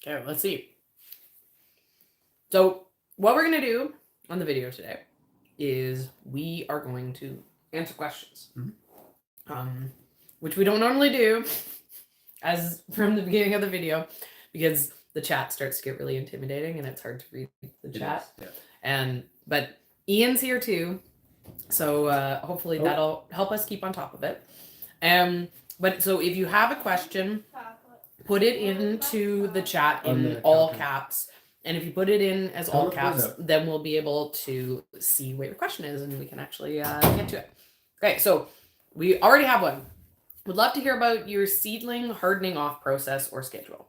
Okay, let's see. So what we're going to do on the video today is we are going to answer questions, which we don't normally do as from the beginning of the video because the chat starts to get really intimidating and it's hard to read the chat. But Ian's here too, so hopefully that'll help us keep on top of it. But so if you have a question, put it into the chat in all caps. And if you put it in as all caps, then we'll be able to see what your question is and we can actually get to it. Okay, so we already have one. Would love to hear about your seedling hardening off process or schedule.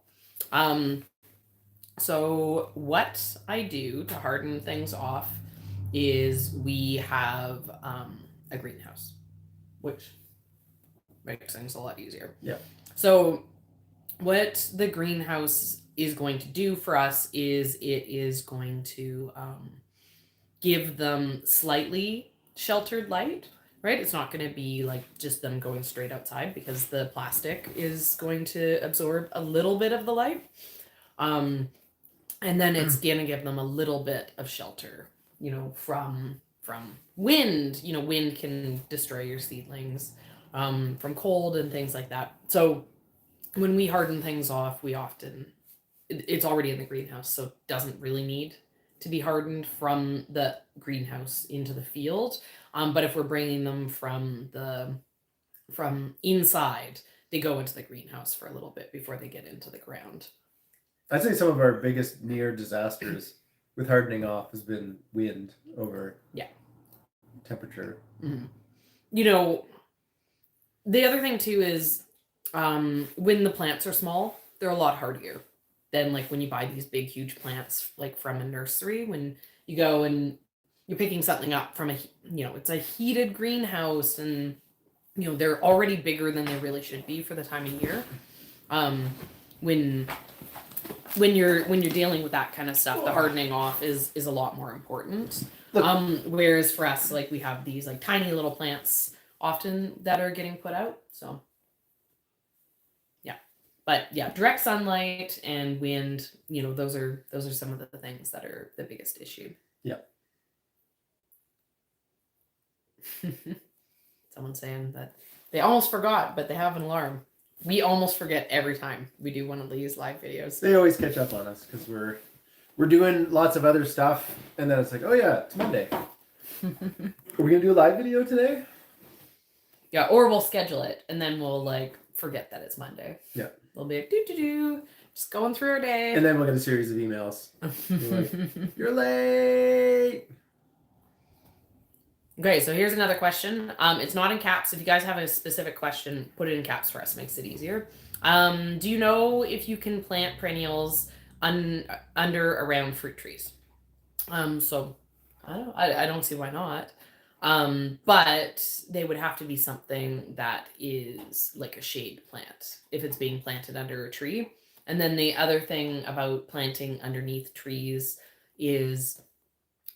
So what I do to harden things off is we have a greenhouse, which makes things a lot easier. Yeah. So what the greenhouse is going to do for us is it is going to give them slightly sheltered light, right? It's not going to be like just them going straight outside because the plastic is going to absorb a little bit of the light. And then it's going to give them a little bit of shelter, from wind. Wind can destroy your seedlings, from cold and things like that. So when we harden things off, it's already in the greenhouse, so it doesn't really need to be hardened from the greenhouse into the field. But if we're bringing them from inside, they go into the greenhouse for a little bit before they get into the ground. I'd say some of our biggest near disasters with hardening off has been wind over temperature. Mm-hmm. The other thing too is when the plants are small, they're a lot hardier than like when you buy these big, huge plants like from a nursery. When you go and you're picking something up from it's a heated greenhouse and, they're already bigger than they really should be for the time of year. When you're dealing with that kind of stuff, the hardening off is a lot more important. Whereas for us, like we have these like tiny little plants often that are getting put out. So but direct sunlight and wind, those are some of the things that are the biggest issue. Yeah. Someone's saying that they almost forgot, but they have an alarm. We almost forget every time we do one of these live videos. They always catch up on us because we're doing lots of other stuff, and then it's like, oh yeah, it's Monday. Are we gonna do a live video today? Yeah, or we'll schedule it, and then we'll like forget that it's Monday. Yeah. We'll be like, just going through our day. And then we'll get a series of emails. Like, you're late. Okay, so here's another question. It's not in caps. If you guys have a specific question, put it in caps for us. Makes it easier. Do you know if you can plant perennials under around fruit trees? So I don't see why not. But they would have to be something that is like a shade plant if it's being planted under a tree. And then the other thing about planting underneath trees is,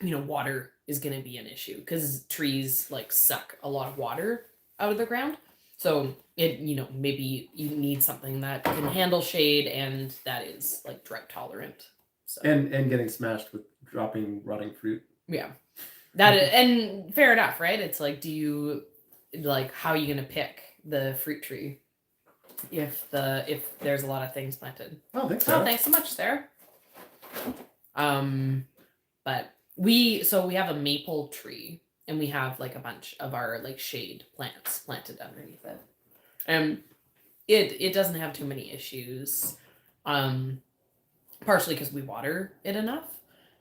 water is going to be an issue because trees like suck a lot of water out of the ground. So it, maybe you need something that can handle shade and that is like drought tolerant. So. And getting smashed with dropping rotting fruit. Yeah. And fair enough, right? It's like, how are you going to pick the fruit tree if there's a lot of things planted? Oh, thanks, Sarah. Oh, thanks so much, Sarah. But we have a maple tree and we have like a bunch of our like shade plants planted underneath it. And it doesn't have too many issues. Partially because we water it enough.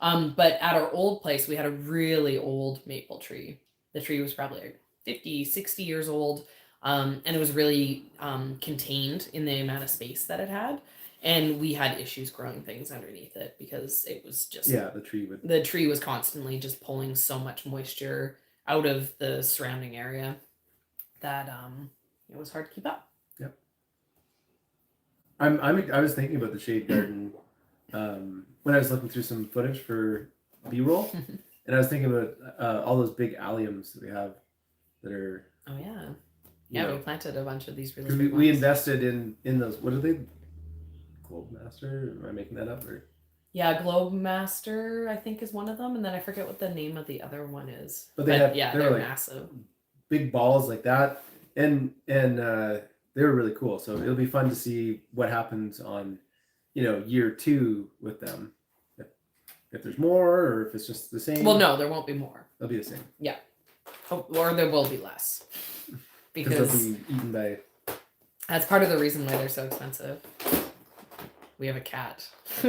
But at our old place, we had a really old maple tree. The tree was probably like 50, 60 years old. And it was really contained in the amount of space that it had. And we had issues growing things underneath it because it was just... Yeah, the tree was constantly just pulling so much moisture out of the surrounding area that it was hard to keep up. Yep. I was thinking about the shade garden when I was looking through some footage for B-roll, and I was thinking about all those big alliums that we have that are... Oh, yeah. We planted a bunch of these really big ones. We invested in those, what are they? Globe Master. Am I making that up? Or? Yeah, Globe Master, I think, is one of them, and then I forget what the name of the other one is. But Yeah, they're they're like massive. big balls like that, and they were really cool. So it'll be fun to see what happens on, year 2 with them. If there's more, or if it's just the same. Well, no, there won't be more. They'll be the same. Yeah, or there will be less Because they'll be eaten by. That's part of the reason why they're so expensive. We have a cat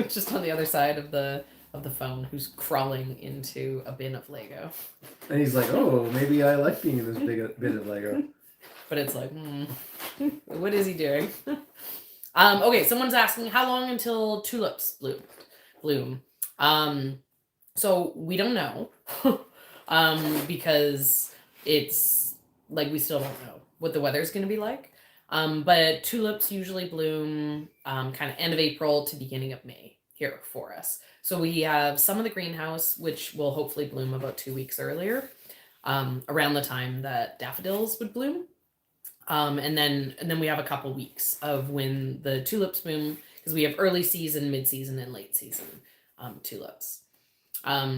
just on the other side of the phone who's crawling into a bin of Lego. And he's like, "Oh, maybe I like being in this big bin of Lego." But it's like, what is he doing? Okay, someone's asking how long until tulips bloom. So we don't know, because it's like we still don't know what the weather's going to be like. But tulips usually bloom kind of end of April to beginning of May here for us. So we have some of the greenhouse, which will hopefully bloom about 2 weeks earlier, around the time that daffodils would bloom. And then we have a couple weeks of when the tulips bloom, because we have early season, mid season, and late season tulips.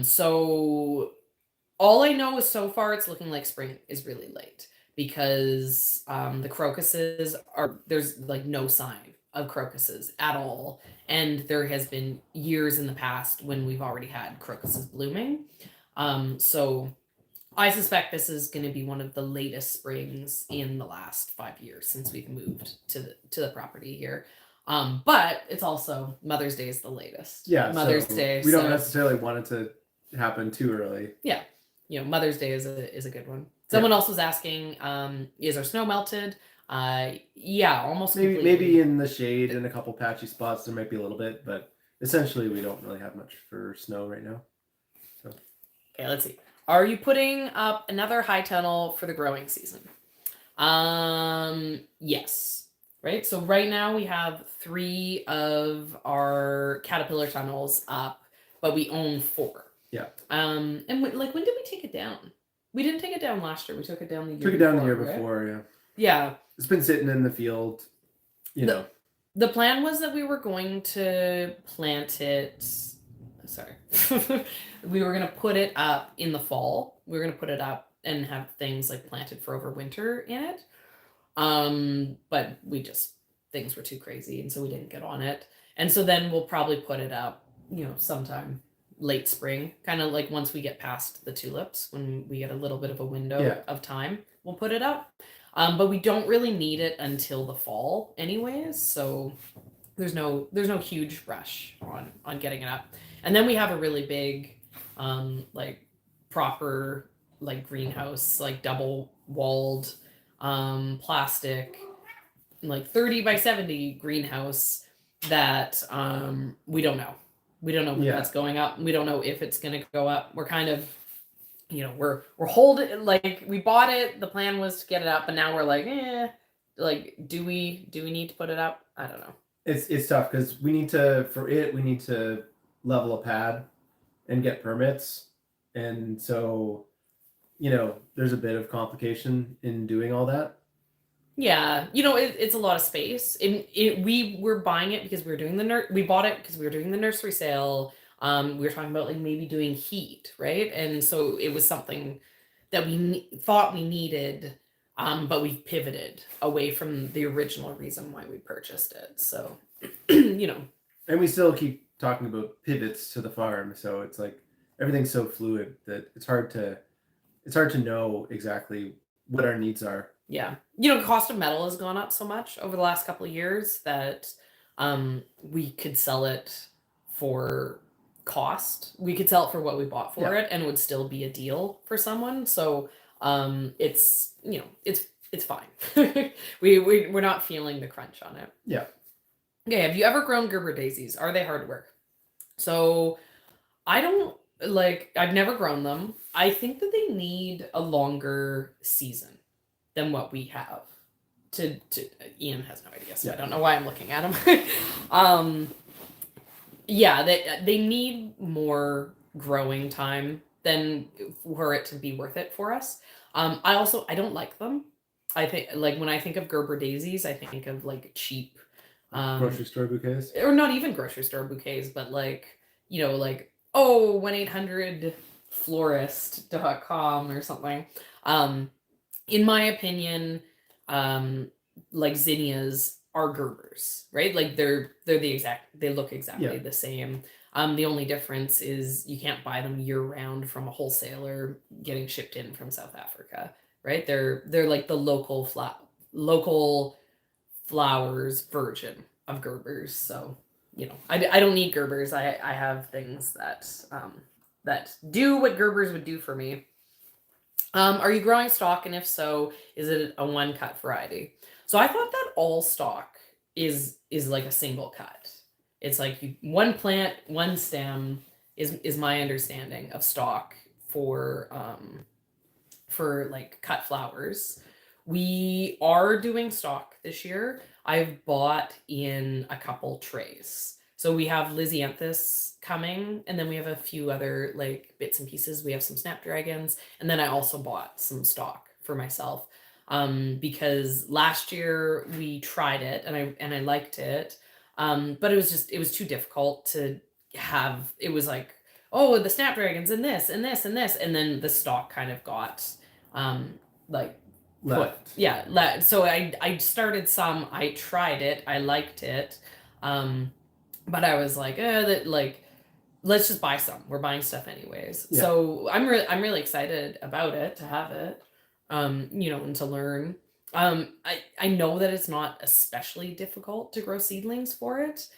So all I know is so far it's looking like spring is really late, because the crocuses there's like no sign of crocuses at all, and there has been years in the past when we've already had crocuses blooming. So I suspect this is going to be one of the latest springs in the last 5 years since we've moved to the property here. But it's also Mother's Day is the latest. Yeah, Mother's Day. We don't necessarily want it to happen too early. Yeah, Mother's Day is a good one. Someone else was asking, is our snow melted? Yeah, almost completely. Maybe in the shade in a couple patchy spots there might be a little bit, but essentially we don't really have much for snow right now. So okay, let's see. Are you putting up another high tunnel for the growing season? Yes. Right. So right now we have 3 of our caterpillar tunnels up, but we own 4. Yeah. And when did we take it down? We didn't take it down last year. We took it down the year. Took it down the year before. Yeah. Yeah. It's been sitting in the field. The plan was that we were going to plant it. Sorry. We were going to put it up in the fall. We were going to put it up and have things like planted for overwinter in it. But things were too crazy, and so we didn't get on it. And so then we'll probably put it up, sometime late spring, kind of like once we get past the tulips, when we get a little bit of a window of time, we'll put it up. But we don't really need it until the fall anyways, so there's no huge rush on getting it up. And then we have a really big proper greenhouse, double walled plastic, 30 by 70 greenhouse that we don't know. We don't know when that's going up. We don't know if it's going to go up. We're kind of, we're holding, we bought it. The plan was to get it up, and now we're do we need to put it up? I don't know. It's tough because we need to level a pad and get permits, and so there's a bit of complication in doing all that. Yeah, it's a lot of space. We were buying it because we were doing we bought it because we were doing the nursery sale. We were talking about maybe doing heat, right? And so it was something that we thought we needed, but we pivoted away from the original reason why we purchased it. So, And we still keep talking about pivots to the farm, so it's like everything's so fluid that it's hard to know exactly what our needs are. Yeah. Cost of metal has gone up so much over the last couple of years that we could sell it for cost. We could sell it for what we bought for it, and it would still be a deal for someone. So it's it's fine. We're not feeling the crunch on it. Yeah. Okay, have you ever grown Gerber daisies? Are they hard work? So I've never grown them. I think that they need a longer season than what we have. Ian has no idea, so I don't know why I'm looking at him. Yeah, they need more growing time than for it to be worth it for us. I don't like them. I think when I think of Gerber daisies, I think of cheap Grocery store bouquets? Or not even grocery store bouquets, but like, you know, like, oh, 1-800-florist.com or something. In my opinion, like zinnias are Gerbers, right? Like they look exactly the same. The only difference is you can't buy them year round from a wholesaler getting shipped in from South Africa, right? They're like the local flowers version of Gerbers. So, you know, I don't need Gerbers. I have things that do what Gerbers would do for me. Are you growing stock, and if so, is it a one cut variety? So I thought that all stock is like a single cut. It's like one plant, one stem is my understanding of stock for like cut flowers. We are doing stock this year. I've bought in a couple trays. So we have Lysianthus coming, and then we have a few other like bits and pieces. We have some snapdragons, and then I also bought some stock for myself because last year we tried it and I liked it, but it was too difficult to have. It was like, oh, the snapdragons and this and this and this, and then the stock kind of got like Left. so I started some. I tried it. I liked it. But I was like, that like, let's just buy some. We're buying stuff anyways. Yeah. So I'm really excited about it, to have it, you know, and to learn. I know that it's not especially difficult to grow seedlings for it.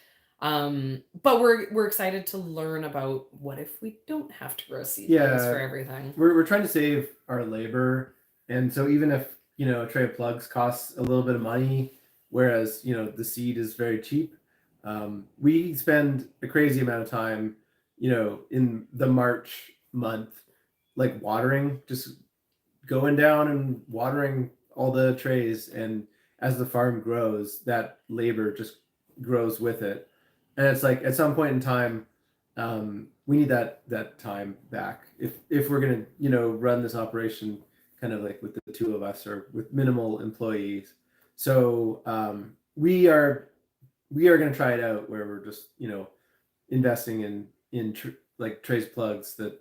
But we're excited to learn about what if we don't have to grow seedlings for everything. We're trying to save our labor, and so even if, you know, a tray of plugs costs a little bit of money, whereas, you know, the seed is very cheap. We spend a crazy amount of time, you know, in the March month, like watering, just going down and watering all the trays. And as the farm grows, that labor just grows with it. And it's like at some point in time, we need that time back if we're gonna, you know, run this operation kind of like with the two of us or with minimal employees. So we are going to try it out where we're just, you know, investing in like trays plugs that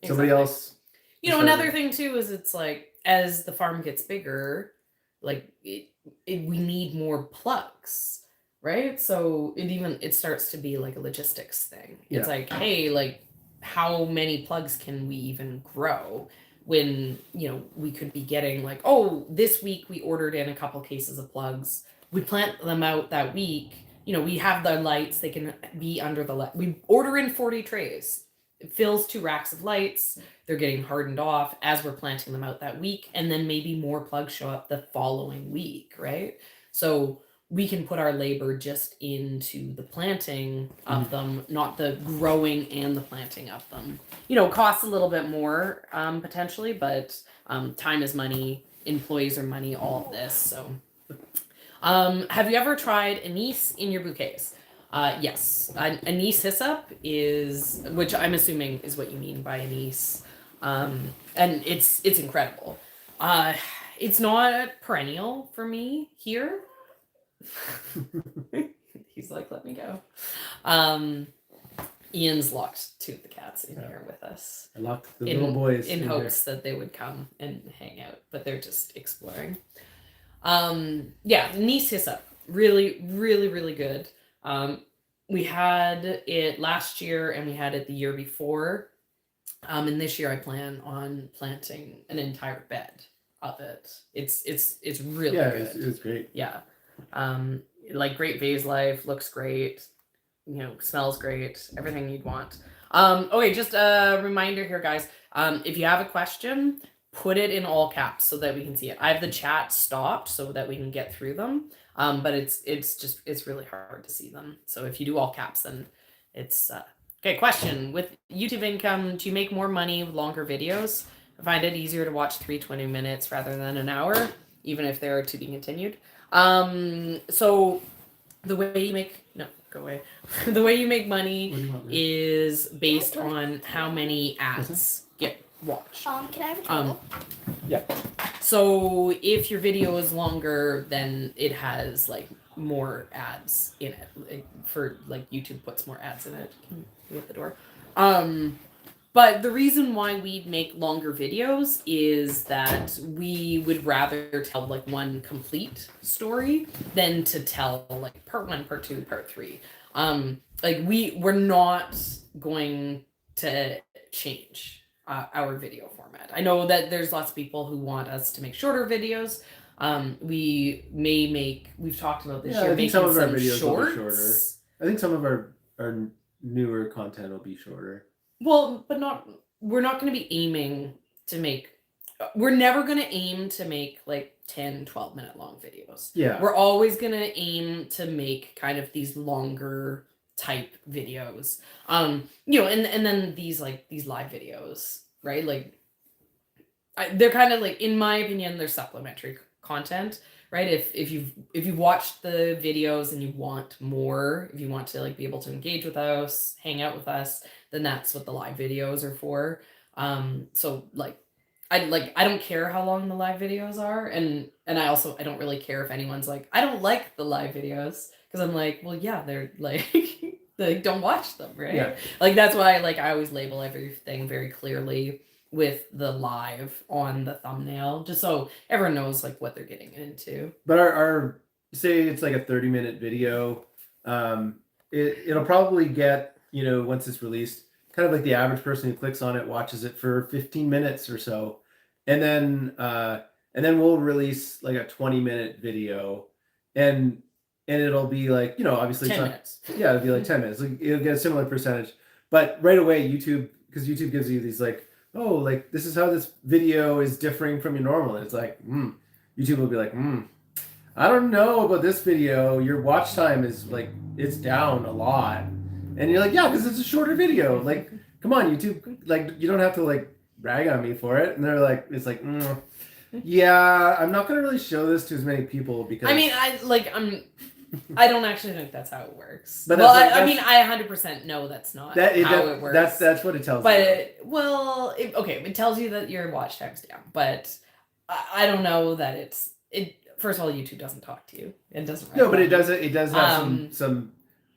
somebody else. You know, another thing too is it's like as the farm gets bigger, like we need more plugs, right? So it starts to be like a logistics thing. It's like, hey, like how many plugs can we even grow? When, you know, we could be getting like, oh, this week we ordered in a couple cases of plugs. We plant them out that week. You know, we have the lights. They can be under the light. We order in 40 trays. It fills 2 racks of lights. They're getting hardened off as we're planting them out that week. And then maybe more plugs show up the following week, right? So we can put our labor just into the planting of them, not the growing and the planting of them. You know, costs a little bit more potentially, but time is money, employees are money, all of this. So, have you ever tried anise in your bouquets? Yes, anise hyssop is, which I'm assuming is what you mean by anise, and it's incredible. It's not a perennial for me here. He's like, let me go. Ian's locked 2 of the cats in here with us. I locked the little boys in hopes that they would come and hang out, but they're just exploring. Anise hyssop, really, really, really good. We had it last year and we had it the year before. And this year I plan on planting an entire bed of it. It's really good. It's great. Yeah. Like great vase life, looks great, you know, smells great, everything you'd want. Okay, just a reminder here, guys. If you have a question, put it in all caps so that we can see it. I have the chat stopped so that we can get through them. But it's really hard to see them. So if you do all caps, then it's okay. Question: with YouTube income, do you make more money with longer videos? I find it easier to watch 3 minutes rather than an hour, even if they're to be continued. So the way you make the way you make money is based on how many ads get watched. Can I have a total? Yeah. So if your video is longer, then it has like more ads in it, for like YouTube puts more ads in it. At the door. But the reason why we make longer videos is that we would rather tell like one complete story than to tell like part 1, part 2, part 3. Like we're not going to change our video format. I know that there's lots of people who want us to make shorter videos. We've talked about this year making some videos shorts. Shorter. I think some of our newer content will be shorter. Well, but we're not going to be aiming to make, we're never going to aim to make like 10, 12-minute long videos. Yeah. We're always going to aim to make kind of these longer type videos. And then these live videos, right? Like they're kind of like, in my opinion, they're supplementary content, right? If you've watched the videos and you want more, if you want to like be able to engage with us, hang out with us, then that's what the live videos are for. So like I don't care how long the live videos are, and I don't really care if anyone's like, I don't like the live videos, because I'm like, well, yeah, they're like they don't watch them, right? Yeah. Like that's why I always label everything very clearly with the live on the thumbnail, just so everyone knows like what they're getting into. But our say it's like a 30-minute video, it'll probably get, once it's released, kind of like the average person who clicks on it watches it for 15 minutes or so, and then we'll release like a 20-minute video, and it'll be like, obviously 10 minutes. Yeah, it'll be like 10 minutes. Like, it'll get a similar percentage, but right away because YouTube gives you these like, oh, like this is how this video is differing from your normal. And it's like, YouTube will be like, I don't know about this video. Your watch time is like, it's down a lot. And you're like, yeah, because it's a shorter video. Like, come on, YouTube. Like, you don't have to like rag on me for it. And they're like, it's like, yeah, I'm not going to really show this to as many people because. I mean, I don't actually think that's how it works. But I mean, I 100% know that's not how it works. That's what it tells you. It tells you that your watch time's down, but I don't know that it. First of all, YouTube doesn't talk to you. It doesn't. No, but it does. It does have some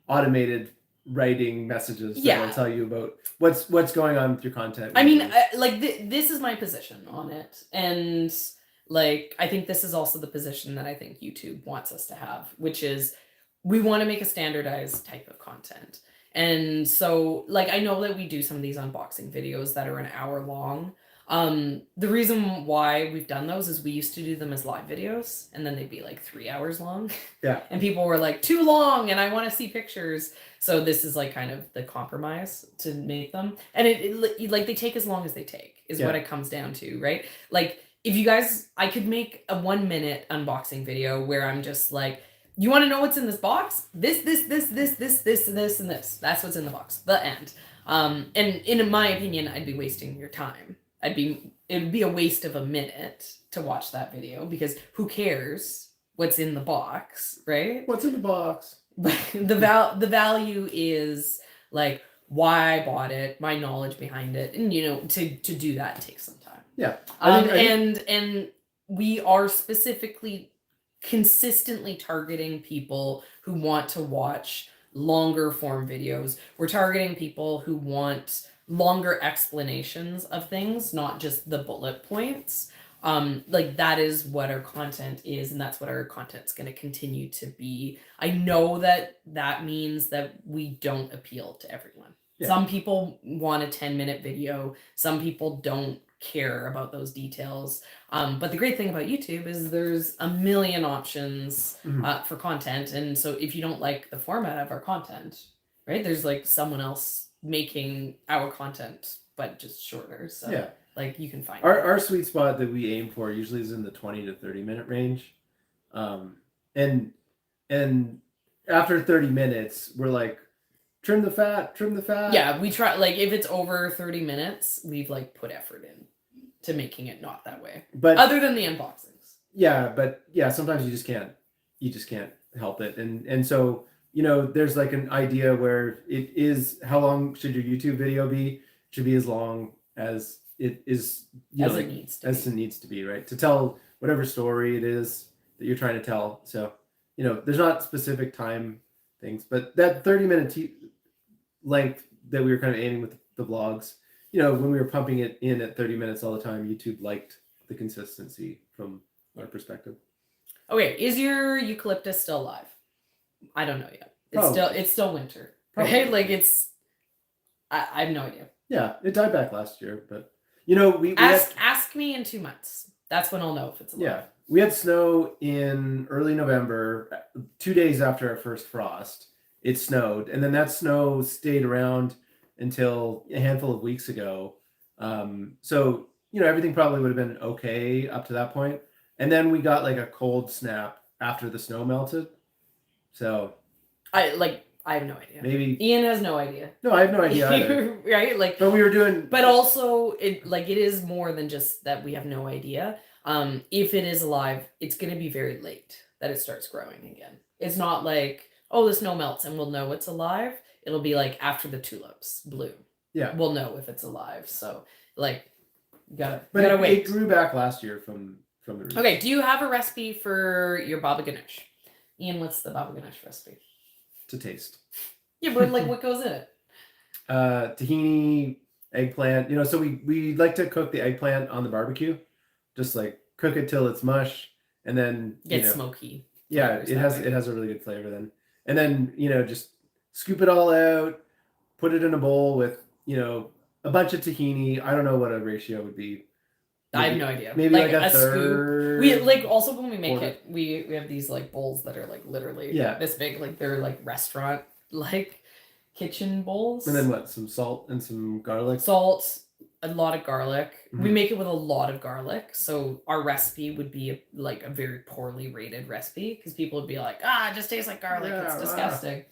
automated writing messages that will tell you about what's going on with your content. I mean, this is my position on it, and. Like, I think this is also the position that I think YouTube wants us to have, which is we want to make a standardized type of content. And so, like, I know that we do some of these unboxing videos that are an hour long. The reason why we've done those is we used to do them as live videos, and then they'd be like 3 hours long. Yeah. And people were like, too long, and I want to see pictures. So this is like kind of the compromise to make them. And it like they take as long as they take is what it comes down to, right? Like, if you guys, I could make a 1-minute unboxing video where I'm just like, you want to know what's in this box? This, and this. That's what's in the box. The end. And in my opinion, I'd be wasting your time. It would be a waste of a minute to watch that video, because who cares what's in the box, right? What's in the box? The value is like why I bought it, my knowledge behind it, and to do that takes some time. Yeah. And we are specifically consistently targeting people who want to watch longer form videos. We're targeting people who want longer explanations of things, not just the bullet points. Like that is what our content is, and that's what our content's going to continue to be. I know that means that we don't appeal to everyone. Yeah. Some people want a 10-minute video. Some people don't care about those details. But the great thing about YouTube is there's a million options for content. And so if you don't like the format of our content, right, there's like someone else making our content, but just shorter. So yeah, like you can find our sweet spot that we aim for usually is in the 20 to 30-minute range. And after 30 minutes, we're like, trim the fat. Yeah, we try, like if it's over 30 minutes, we've like put effort in to making it not that way. But other than the unboxings. Yeah, but yeah, sometimes you just can't help it. And so, there's like an idea where it is, how long should your YouTube video be? It should be as long as it is, it needs to be, right? To tell whatever story it is that you're trying to tell. So, there's not specific time things, but that 30-minute length that we were kind of aiming with the vlogs, when we were pumping it in at 30 minutes all the time, YouTube liked the consistency from our perspective. Okay, is your eucalyptus still alive? I don't know yet. It's still winter. Probably. Right? Like I have no idea. Yeah, it died back last year, but we ask me in 2 months. That's when I'll know if it's alive. Yeah, we had snow in early November, 2 days after our first frost. It snowed, and then that snow stayed around until a handful of weeks ago. So everything probably would have been okay up to that point, and then we got like a cold snap after the snow melted. So I have no idea. Maybe Ian has no idea. No, I have no idea either. Right? Like, but we were doing. But also, it is more than just that we have no idea. If it is alive, it's going to be very late that it starts growing again. It's not like, oh, the snow melts and we'll know it's alive. It'll be like after the tulips bloom. Yeah, we'll know if it's alive. So like, gotta wait. It grew back last year from the roots. Okay, do you have a recipe for your baba ganoush? Ian, what's the baba ganoush recipe? To taste. Yeah, but like what goes in it? Tahini, eggplant. So we like to cook the eggplant on the barbecue, just like cook it till it's mush, and then get smoky. Yeah, it has a really good flavor then, and then just scoop it all out, put it in a bowl with a bunch of tahini. I don't know what a ratio would be. I have no idea. Maybe like a third. Scoop. We also when we make it, we have these like bowls that are like literally this big. Like they're like restaurant like kitchen bowls. And then what? Some salt and some garlic. Salt, a lot of garlic. Mm-hmm. We make it with a lot of garlic. So our recipe would be a very poorly rated recipe because people would be like, it just tastes like garlic. Yeah, it's disgusting.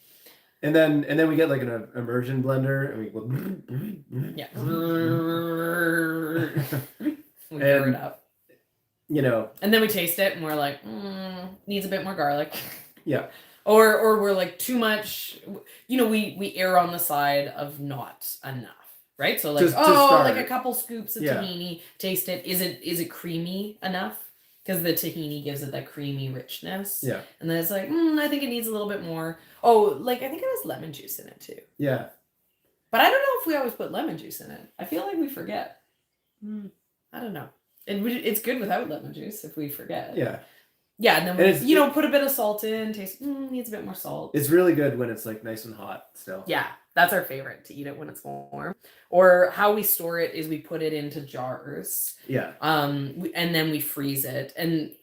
And then we get like an immersion blender and we go. Yeah. We gear it up. And then we taste it and we're like, needs a bit more garlic. Yeah. Or we're like too much. We err on the side of not enough. Right? So like, like a couple scoops of tahini, taste it. Is it creamy enough? Because the tahini gives it that creamy richness. Yeah. And then it's like, I think it needs a little bit more. Oh, like I think it has lemon juice in it too. Yeah. But I don't know if we always put lemon juice in it. I feel like we forget. I don't know. It's good without lemon juice if we forget. Yeah. Yeah, and then we, put a bit of salt in. Taste needs a bit more salt. It's really good when it's like nice and hot still. Yeah, that's our favorite, to eat it when it's warm. Or how we store it is we put it into jars. Yeah. And then we freeze it. And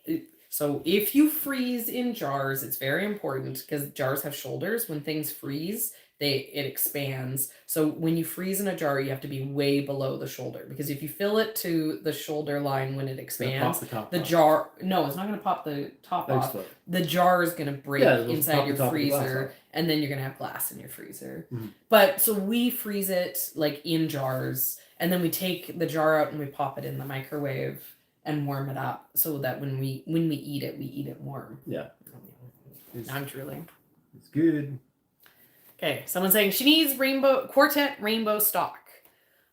so if you freeze in jars, it's very important because jars have shoulders. When things freeze, it expands. So when you freeze in a jar, you have to be way below the shoulder because if you fill it to the shoulder line when it expands, the jar it's not going to pop the top off. The jar is going to break inside your freezer, and then you're going to have glass in your freezer. Mm-hmm. But so we freeze it like in jars, and then we take the jar out and we pop it in the microwave and warm it up so that when we eat it warm. Yeah. I'm drooling. It's good. Okay, someone's saying she needs quartet rainbow stock.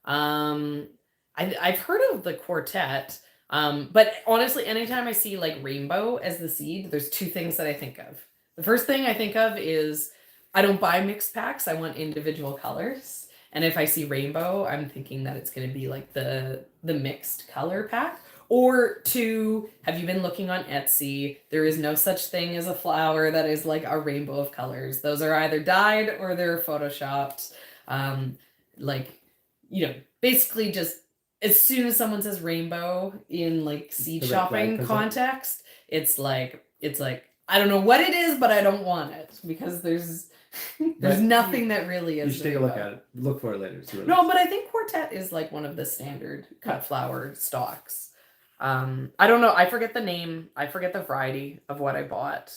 I've heard of the quartet, but honestly, anytime I see like rainbow as the seed, there's two things that I think of. The first thing I think of is I don't buy mixed packs. I want individual colors, and if I see rainbow, I'm thinking that it's going to be like the mixed color pack. Or two, have you been looking on Etsy? There is no such thing as a flower that is like a rainbow of colors. Those are either dyed or they're photoshopped. Basically just as soon as someone says rainbow in like seed shopping context, it's like, I don't know what it is, but I don't want it because there's nothing that really is. You should take a look at it. Look for it later. No, but I think quartet is like one of the standard cut flower stalks. I don't know. I forget the name. I forget the variety of what I bought.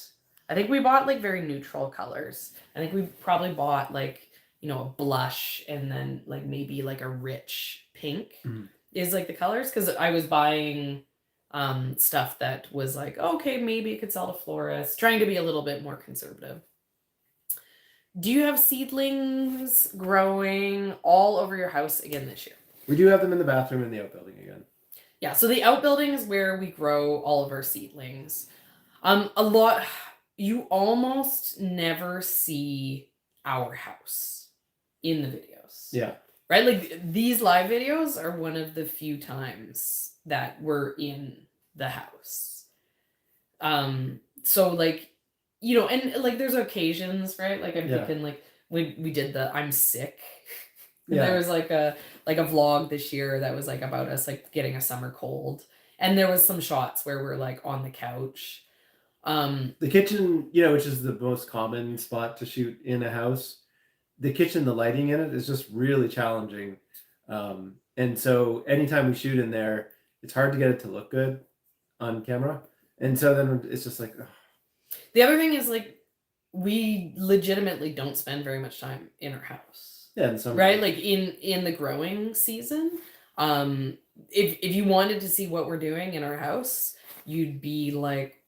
I think we bought like very neutral colors. I think we probably bought like, a blush and then like maybe like a rich pink is like the colors. Cause I was buying, stuff that was like, okay, maybe it could sell to florists, trying to be a little bit more conservative. Do you have seedlings growing all over your house again this year? We do have them in the bathroom and the outbuilding again. Yeah, so the outbuilding is where we grow all of our seedlings. A lot you almost never see our house in the videos. Yeah. Right? Like these live videos are one of the few times that we're in the house. So like, you know, and like there's occasions, right? Like I'm Yeah. thinking like we did the I'm sick. Yeah. There was like a vlog this year that was like about us like getting a summer cold. And there was some shots where we're like on the couch. The kitchen, which is the most common spot to shoot in a house, the kitchen, the lighting in it is just really challenging. And so anytime we shoot in there, it's hard to get it to look good on camera. And so then it's just like, ugh. The other thing is like we legitimately don't spend very much time in our house. Yeah, in summer. Right? Like in the growing season. If you wanted to see what we're doing in our house, you'd be like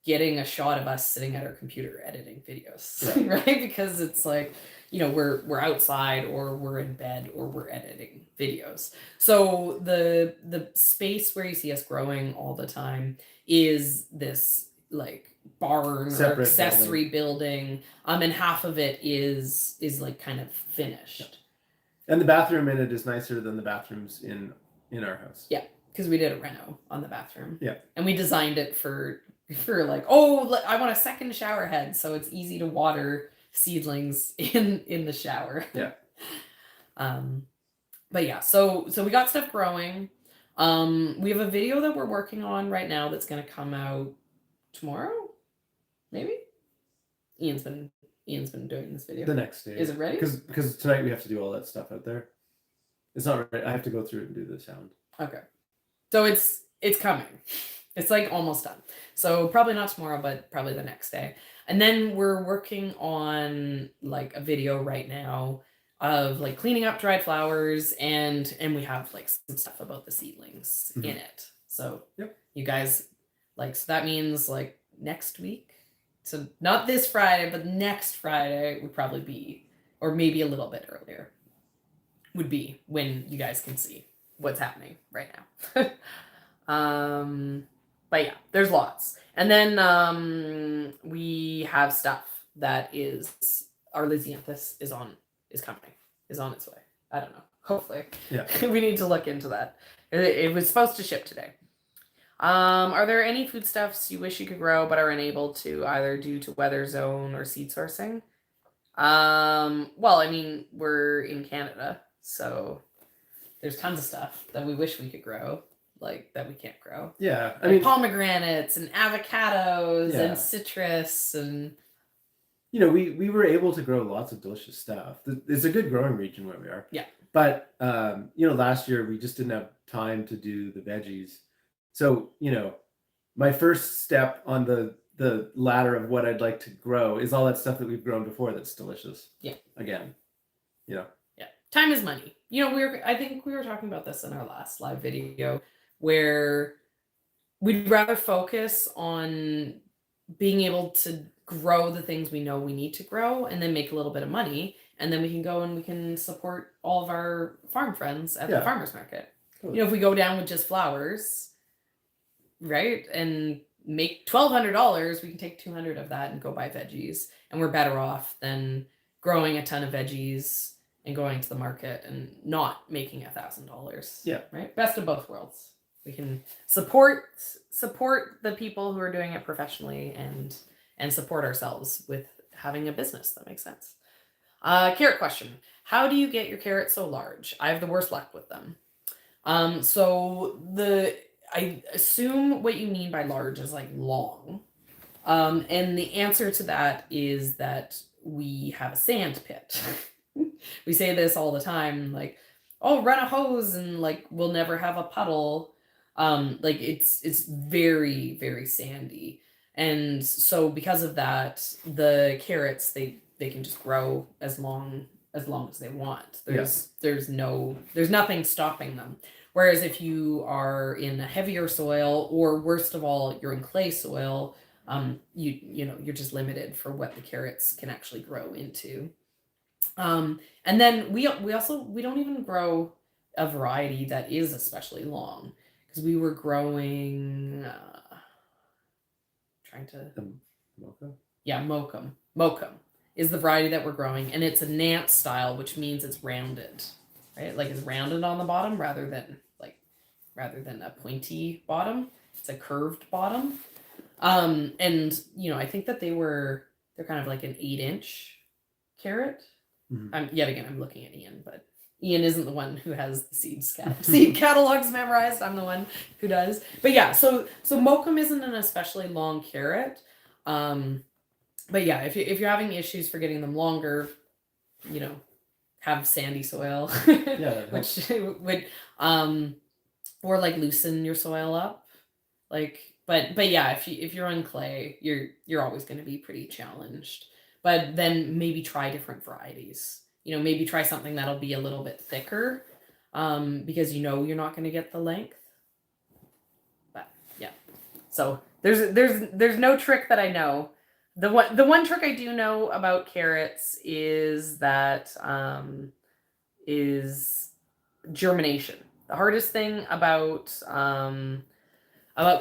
getting a shot of us sitting at our computer editing videos. Yeah. Right? Because it's like, you know, we're outside or we're in bed or we're editing videos. So the space where you see us growing all the time is this like barn Separate or accessory building. And half of it is like kind of finished. Yeah. And the bathroom in it is nicer than the bathrooms in our house. Yeah, because we did a reno on the bathroom. Yeah. And we designed it for like, oh, I want a second shower head, so it's easy to water seedlings in the shower. Yeah. But yeah, so we got stuff growing. We have a video that we're working on right now that's going to come out tomorrow, maybe. Ian's been doing this video. The next day. Is it ready? Because tonight we have to do all that stuff out there. It's not right. I have to go through it and do the sound. Okay. So it's coming. It's like almost done. So probably not tomorrow, but probably the next day. And then we're working on like a video right now of like cleaning up dried flowers and we have like some stuff about the seedlings in it. So you guys like, so that means like next week. So not this Friday, but next Friday would probably be, or maybe a little bit earlier, would be when you guys can see what's happening right now. But yeah, there's lots. And then we have stuff that is, our Lysianthus is on its way. I don't know. Hopefully. Yeah. We need to look into that. It was supposed to ship today. Are there any foodstuffs you wish you could grow but are unable to, either due to weather zone or seed sourcing? Well, I mean, we're in Canada, so there's tons of stuff that we wish we could grow, like that we can't grow. Yeah, I like mean pomegranates and avocados and citrus and. We were able to grow lots of delicious stuff. It's a good growing region where we are. Yeah. But last year we just didn't have time to do the veggies. So, my first step on the ladder of what I'd like to grow is all that stuff that we've grown before that's delicious. Yeah. Again. Yeah. Time is money. I think we were talking about this in our last live video where we'd rather focus on being able to grow the things we know we need to grow and then make a little bit of money, and then we can go and we can support all of our farm friends at the farmers market. Totally. If we go down with just flowers, right, and make $1,200, we can take $200 of that and go buy veggies, and we're better off than growing a ton of veggies and going to the market and not making $1,000. Yeah. Right. Best of both worlds. We can support the people who are doing it professionally and support ourselves with having a business that makes sense. Carrot question. How do you get your carrots so large? I have the worst luck with them. I assume what you mean by large is like long. And the answer to that is that we have a sand pit. We say this all the time, like, oh, run a hose and like we'll never have a puddle. Like it's very, very sandy. And so because of that, the carrots, they can just grow as long as they want. There's nothing stopping them. Whereas if you are in a heavier soil, or worst of all, you're in clay soil, you're just limited for what the carrots can actually grow into. And then we don't even grow a variety that is especially long, because we were growing trying to mocha? Yeah, Mokum is the variety that we're growing, and it's a Nance style, which means it's rounded, right? Like it's rounded on the bottom rather than a pointy bottom. It's a curved bottom. And I think that they're kind of like an 8-inch carrot. Yet again, I'm looking at Ian, but Ian isn't the one who has the seed catalogs memorized. I'm the one who does. But yeah, so Mokum isn't an especially long carrot. But yeah, if you're having issues for getting them longer, have sandy soil, Yeah, which would or like loosen your soil up, but yeah, if you're on clay, you're always going to be pretty challenged. But then maybe try different varieties. Maybe try something that'll be a little bit thicker, because you're not going to get the length. But yeah, so there's no trick that I know. The one trick I do know about carrots is that is germination. The hardest thing about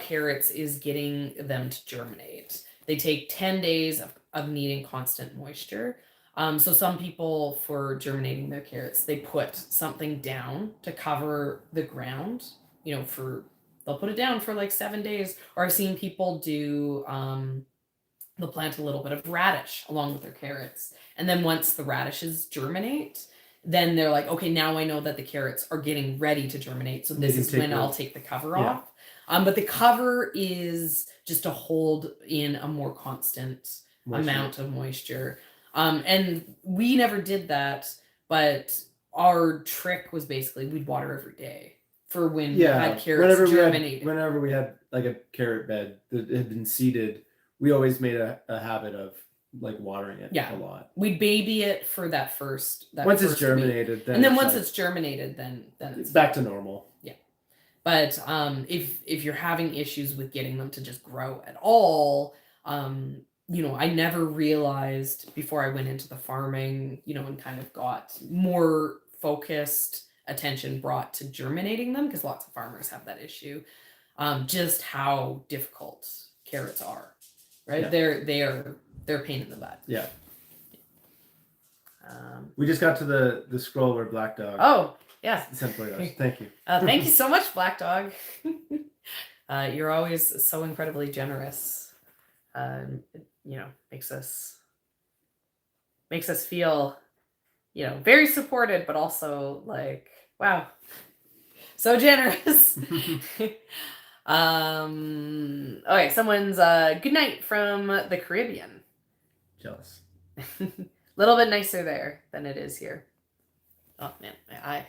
carrots is getting them to germinate. They take 10 days of needing constant moisture. So some people, for germinating their carrots, they put something down to cover the ground. They'll put it down for like 7 days. Or I've seen people do. They'll plant a little bit of radish along with their carrots, and then once the radishes germinate, then they're like, okay, now I know that the carrots are getting ready to germinate, so this is when I'll take the cover off. But the cover is just to hold in a more constant amount of moisture. And we never did that, but our trick was basically we'd water every day for when we had carrots germinating. Whenever we had like a carrot bed that had been seeded, we always made a habit of like watering it a lot. We'd baby it for that first once it's germinated, then once it's germinated, then it's back to normal. Yeah. But if you're having issues with getting them to just grow at all, I never realized before I went into the farming, and kind of got more focused attention brought to germinating them, because lots of farmers have that issue, just how difficult carrots are, right? Yeah. They're a pain in the butt. Yeah. We just got to the scroll where Black Dog. Oh, yeah. Thank you. Thank you so much, Black Dog. You're always so incredibly generous. Makes us feel, very supported, but also like, wow, so generous. Okay, someone's good night from the Caribbean. Jealous. Little bit nicer there than it is here. Oh man, my eye.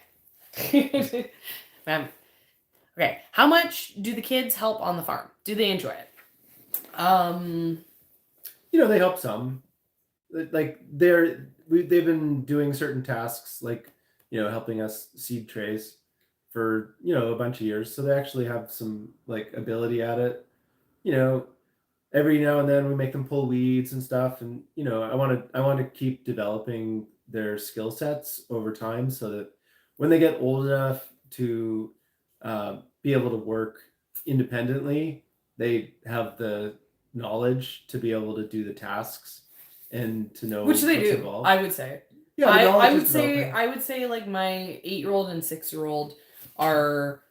Okay, how much do the kids help on the farm? Do they enjoy it? They help some. Like they've been doing certain tasks, like helping us seed trays for a bunch of years, so they actually have some like ability at it. Every now and then we make them pull weeds and stuff, and I want to keep developing their skill sets over time, so that when they get old enough to be able to work independently, they have the knowledge to be able to do the tasks and to know which they do involved. I would say. Yeah, I would say like my 8-year-old and 6-year-old are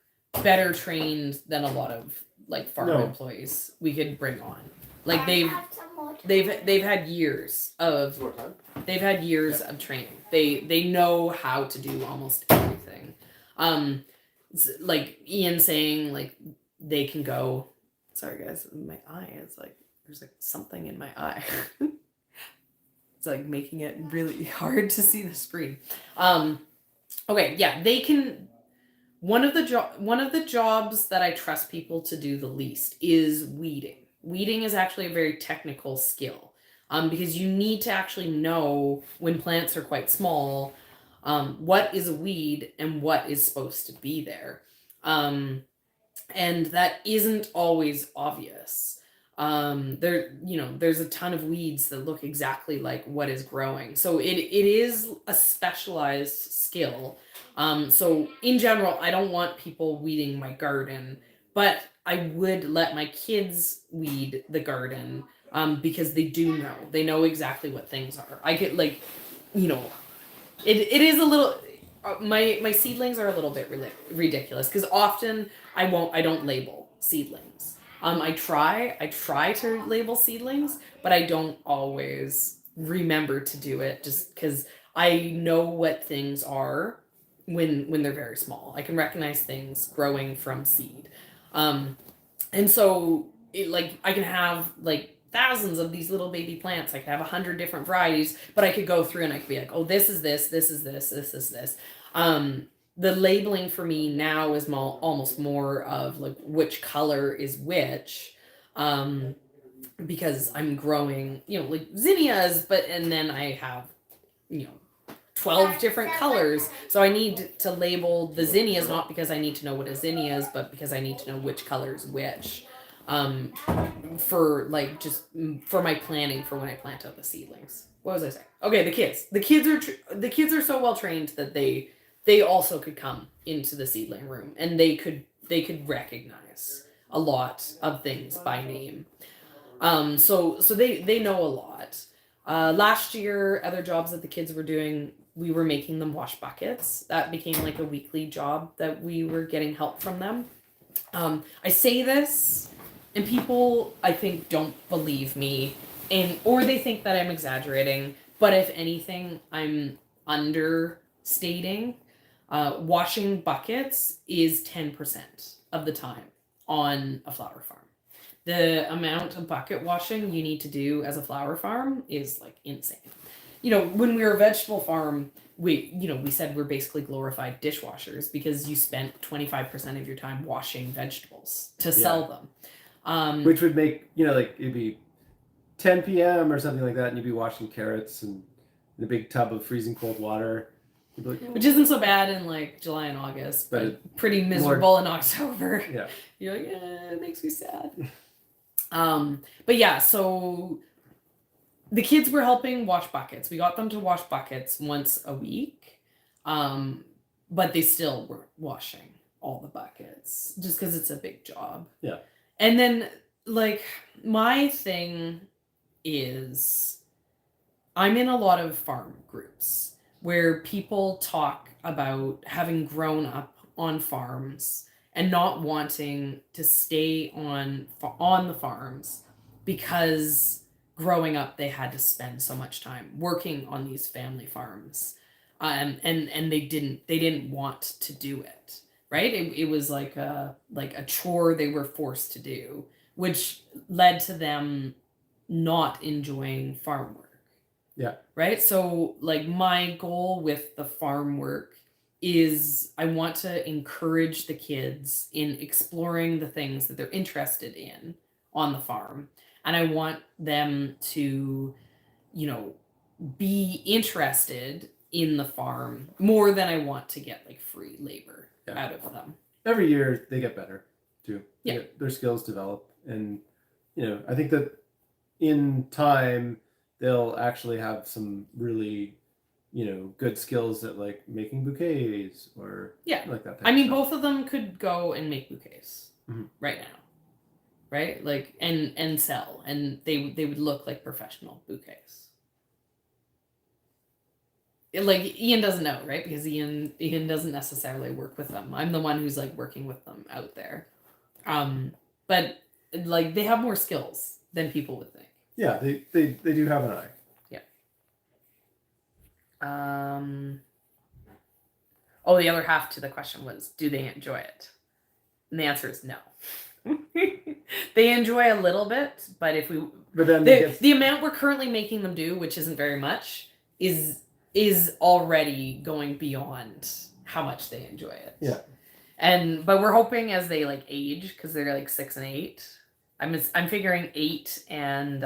better trained than a lot of like farm employees we could bring on. Like they've had years of training. They know how to do almost everything. Like Ian saying, like they can go. Sorry guys, my eye is like there's like something in my eye. It's like making it really hard to see the screen. Okay, yeah, they can. One of the jobs that I trust people to do the least is weeding. Weeding is actually a very technical skill, because you need to actually know when plants are quite small, what is a weed and what is supposed to be there, and that isn't always obvious. There's a ton of weeds that look exactly like what is growing, so it is a specialized skill. So in general, I don't want people weeding my garden, but I would let my kids weed the garden because they know exactly what things are. I get like, it is a little. My seedlings are a little bit ridiculous because often I don't label seedlings. I try to label seedlings, but I don't always remember to do it just because I know what things are when they're very small. I can recognize things growing from seed. And so I can have like thousands of these little baby plants. I could have 100 different varieties, but I could go through and I could be like, oh, this is this, this is this, this is this. The labeling for me now is almost more of like which color is which, because I'm growing, like zinnias, and then I have, 12 different colors. So I need to label the zinnias, not because I need to know what a zinnia is, but because I need to know which color is which. For like just for my planning for when I plant out the seedlings. What was I saying? Okay, the kids. The kids are so well trained that they also could come into the seedling room and they could recognize a lot of things by name. So they know a lot. Last year, other jobs that the kids were doing, we were making them wash buckets. That became like a weekly job that we were getting help from them. I say this, and people, I think, don't believe me, or they think that I'm exaggerating. But if anything, I'm understating. Washing buckets is 10% of the time on a flower farm. The amount of bucket washing you need to do as a flower farm is like insane. When we were a vegetable farm, we said we're basically glorified dishwashers because you spent 25% of your time washing vegetables to sell them. Which would make, like it'd be 10 p.m. or something like that, and you'd be washing carrots in a big tub of freezing cold water. Like, which isn't so bad in like July and August, but pretty miserable in October. Yeah. You're like, it makes me sad. But yeah, so the kids were helping wash buckets. We got them to wash buckets once a week, but they still weren't washing all the buckets just because it's a big job. Yeah. And then, like, my thing is I'm in a lot of farm groups where people talk about having grown up on farms and not wanting to stay on the farms because growing up they had to spend so much time working on these family farms, and they didn't want to do it, right? It was like a chore they were forced to do, which led to them not enjoying farm work. Yeah. Right? So like my goal with the farm work is I want to encourage the kids in exploring the things that they're interested in on the farm. And I want them to, be interested in the farm more than I want to get like free labor out of them. Every year they get better too. Yeah. Their skills develop. And, I think that in time they'll actually have some really, good skills at like making bouquets or like that. I mean, both of them could go and make bouquets right now, right? Like and sell, and they would look like professional bouquets. Like Ian doesn't know, right? Because Ian doesn't necessarily work with them. I'm the one who's like working with them out there, but like they have more skills than people would think. Yeah, they do have an eye. The other half to the question was, do they enjoy it? And the answer is no. They enjoy a little bit, but the amount we're currently making them do, which isn't very much, is already going beyond how much they enjoy it. Yeah. But we're hoping as they like age, because they're like 6 and 8. I'm figuring 8 and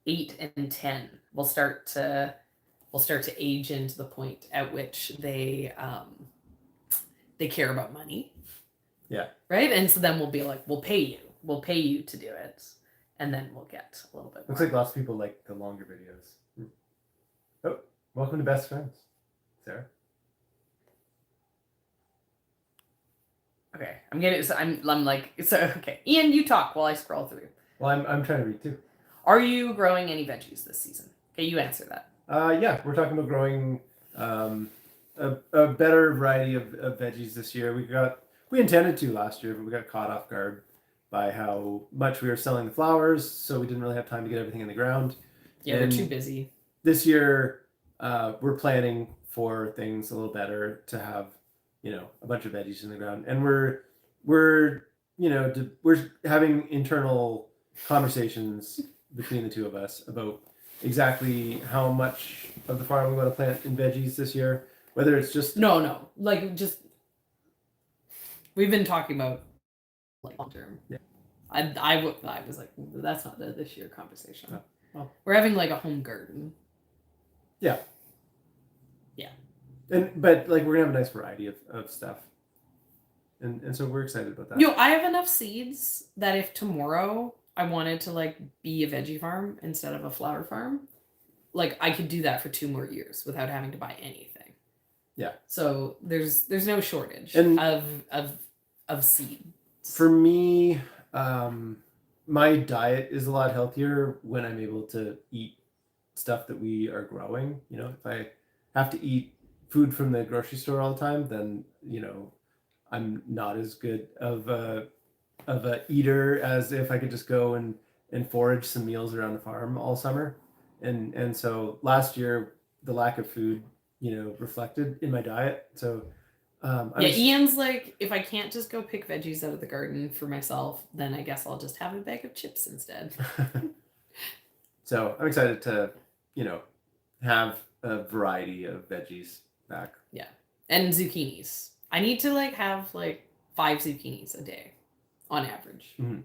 10 will start to age into the point at which they care about money. Yeah. Right? And so then we'll be like, we'll pay you to do it. And then we'll get a little bit more. Looks like lots of people like the longer videos. Oh, welcome to Best Friends, Sarah. Okay. I'm like, so okay. Ian, you talk while I scroll through. Well, I'm trying to read too. Are you growing any veggies this season? Okay, you answer that. Yeah, we're talking about growing a better variety of veggies this year. We intended to last year, but we got caught off guard by how much we were selling the flowers, so we didn't really have time to get everything in the ground. Yeah, we're too busy. This year, we're planning for things a little better to have, a bunch of veggies in the ground, and we're we're having internal conversations between the two of us about exactly how much of the farm we want to plant in veggies this year. Whether it's just no, like just we've been talking about like long term. Yeah. I was like, that's not this year conversation. Oh, well. We're having like a home garden. Yeah. Yeah. But like we're gonna have a nice variety of stuff. And so we're excited about that. I have enough seeds that if tomorrow I wanted to like be a veggie farm instead of a flower farm, like I could do that for 2 more years without having to buy anything. Yeah. So there's no shortage of seed. For me, my diet is a lot healthier when I'm able to eat stuff that we are growing. If I have to eat food from the grocery store all the time, then I'm not as good of a eater as if I could just go and forage some meals around the farm all summer. And so last year the lack of food reflected in my diet. So Ian's like, if I can't just go pick veggies out of the garden for myself, then I guess I'll just have a bag of chips instead. So I'm excited to have a variety of veggies back. Yeah. And zucchinis. I need to like have like 5 zucchinis a day on average. Mm-hmm.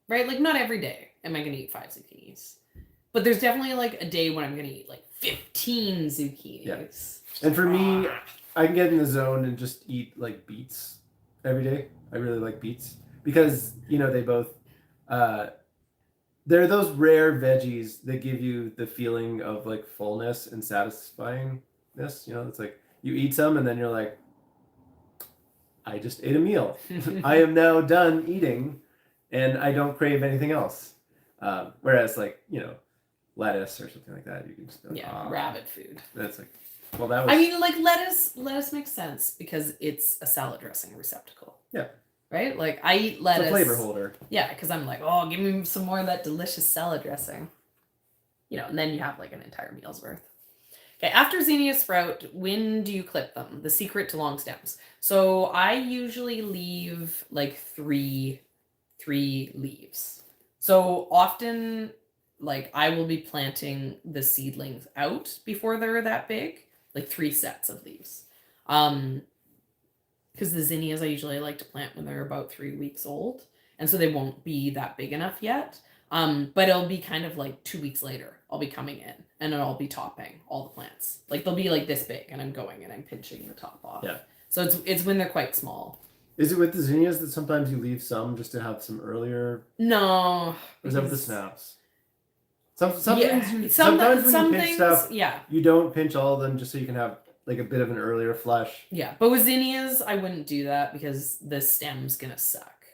Right? Like not every day am I going to eat 5 zucchinis. But there's definitely like a day when I'm going to eat like 15 zucchinis. Yeah. And for me, I can get in the zone and just eat like beets every day. I really like beets because, they both, they're those rare veggies that give you the feeling of like fullness and satisfyingness. It's like you eat some and then you're like, I just ate a meal. I am now done eating and I don't crave anything else. Whereas like, lettuce or something like that, you can just rabbit food. That's like, well, that was. I mean, like lettuce makes sense because it's a salad dressing receptacle. Yeah. Right? Like I eat lettuce. It's a flavor holder. Yeah, because I'm like, oh, give me some more of that delicious salad dressing. And then you have like an entire meal's worth. Okay, after zinnia sprout, when do you clip them? The secret to long stems. So I usually leave like three leaves. So often, like I will be planting the seedlings out before they're that big, like 3 sets of leaves. Because the zinnias I usually like to plant when they're about 3 weeks old, and so they won't be that big enough yet. But it'll be kind of like 2 weeks later, I'll be coming in and I'll be topping all the plants. Like they'll be like this big and I'm going and I'm pinching the top off. Yeah. So it's when they're quite small. Is it with the zinnias that sometimes you leave some just to have some earlier? No. Or is that with the snaps? Sometimes when you pinch stuff, you don't pinch all of them just so you can have like a bit of an earlier flush. Yeah, but with zinnias, I wouldn't do that because the stem's gonna suck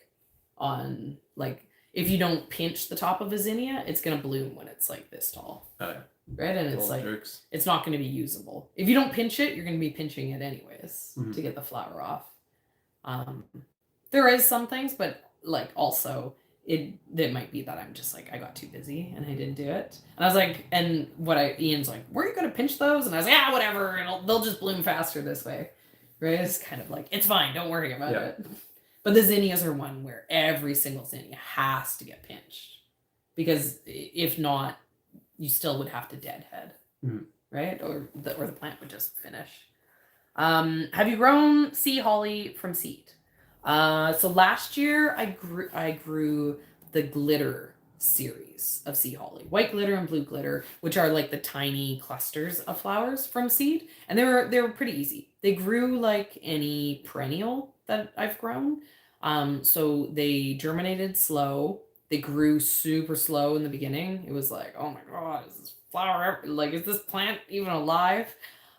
on like. If you don't pinch the top of a zinnia, it's going to bloom when it's like this tall. Oh, yeah. Right? And it's like, it's not going to be usable. If you don't pinch it, you're going to be pinching it anyways to get the flower off. There is some things, but like also it might be that I'm just like, I got too busy and I didn't do it. And I was like, Ian's like, were you going to pinch those? And I was like, yeah, whatever. And they'll just bloom faster this way. Right? It's kind of like, it's fine. Don't worry about it. But the zinnias are one where every single zinnia has to get pinched. Because if not, you still would have to deadhead. Mm-hmm. Right? Or the plant would just finish. Have you grown sea holly from seed? So last year I grew the glitter series of sea holly. White glitter and blue glitter, which are like the tiny clusters of flowers from seed. And they were pretty easy. They grew like any perennial that I've grown. So they germinated slow. They grew super slow in the beginning. It was like, oh my God, is this flower, like, is this plant even alive?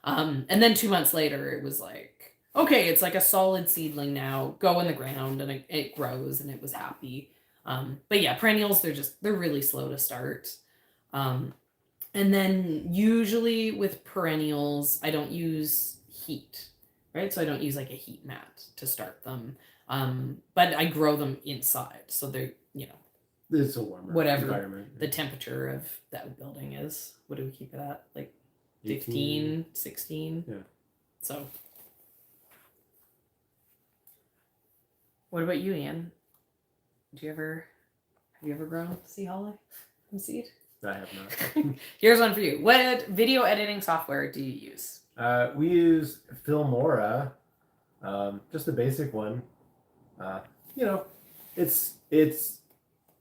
And then 2 months later, it was like, okay, it's like a solid seedling now. Go in the ground and it grows, and it was happy. But yeah, perennials, they're really slow to start. And then usually with perennials, I don't use heat, right? So I don't use like a heat mat to start them. But I grow them inside. So they're, It's a warmer whatever environment. the temperature of that building is. What do we keep it at? Like 18. 15, 16? Yeah. So what about you, Ian? Have you ever grown sea holly from seed? I have not. Here's one for you. What video editing software do you use? We use Filmora, just the basic one. It's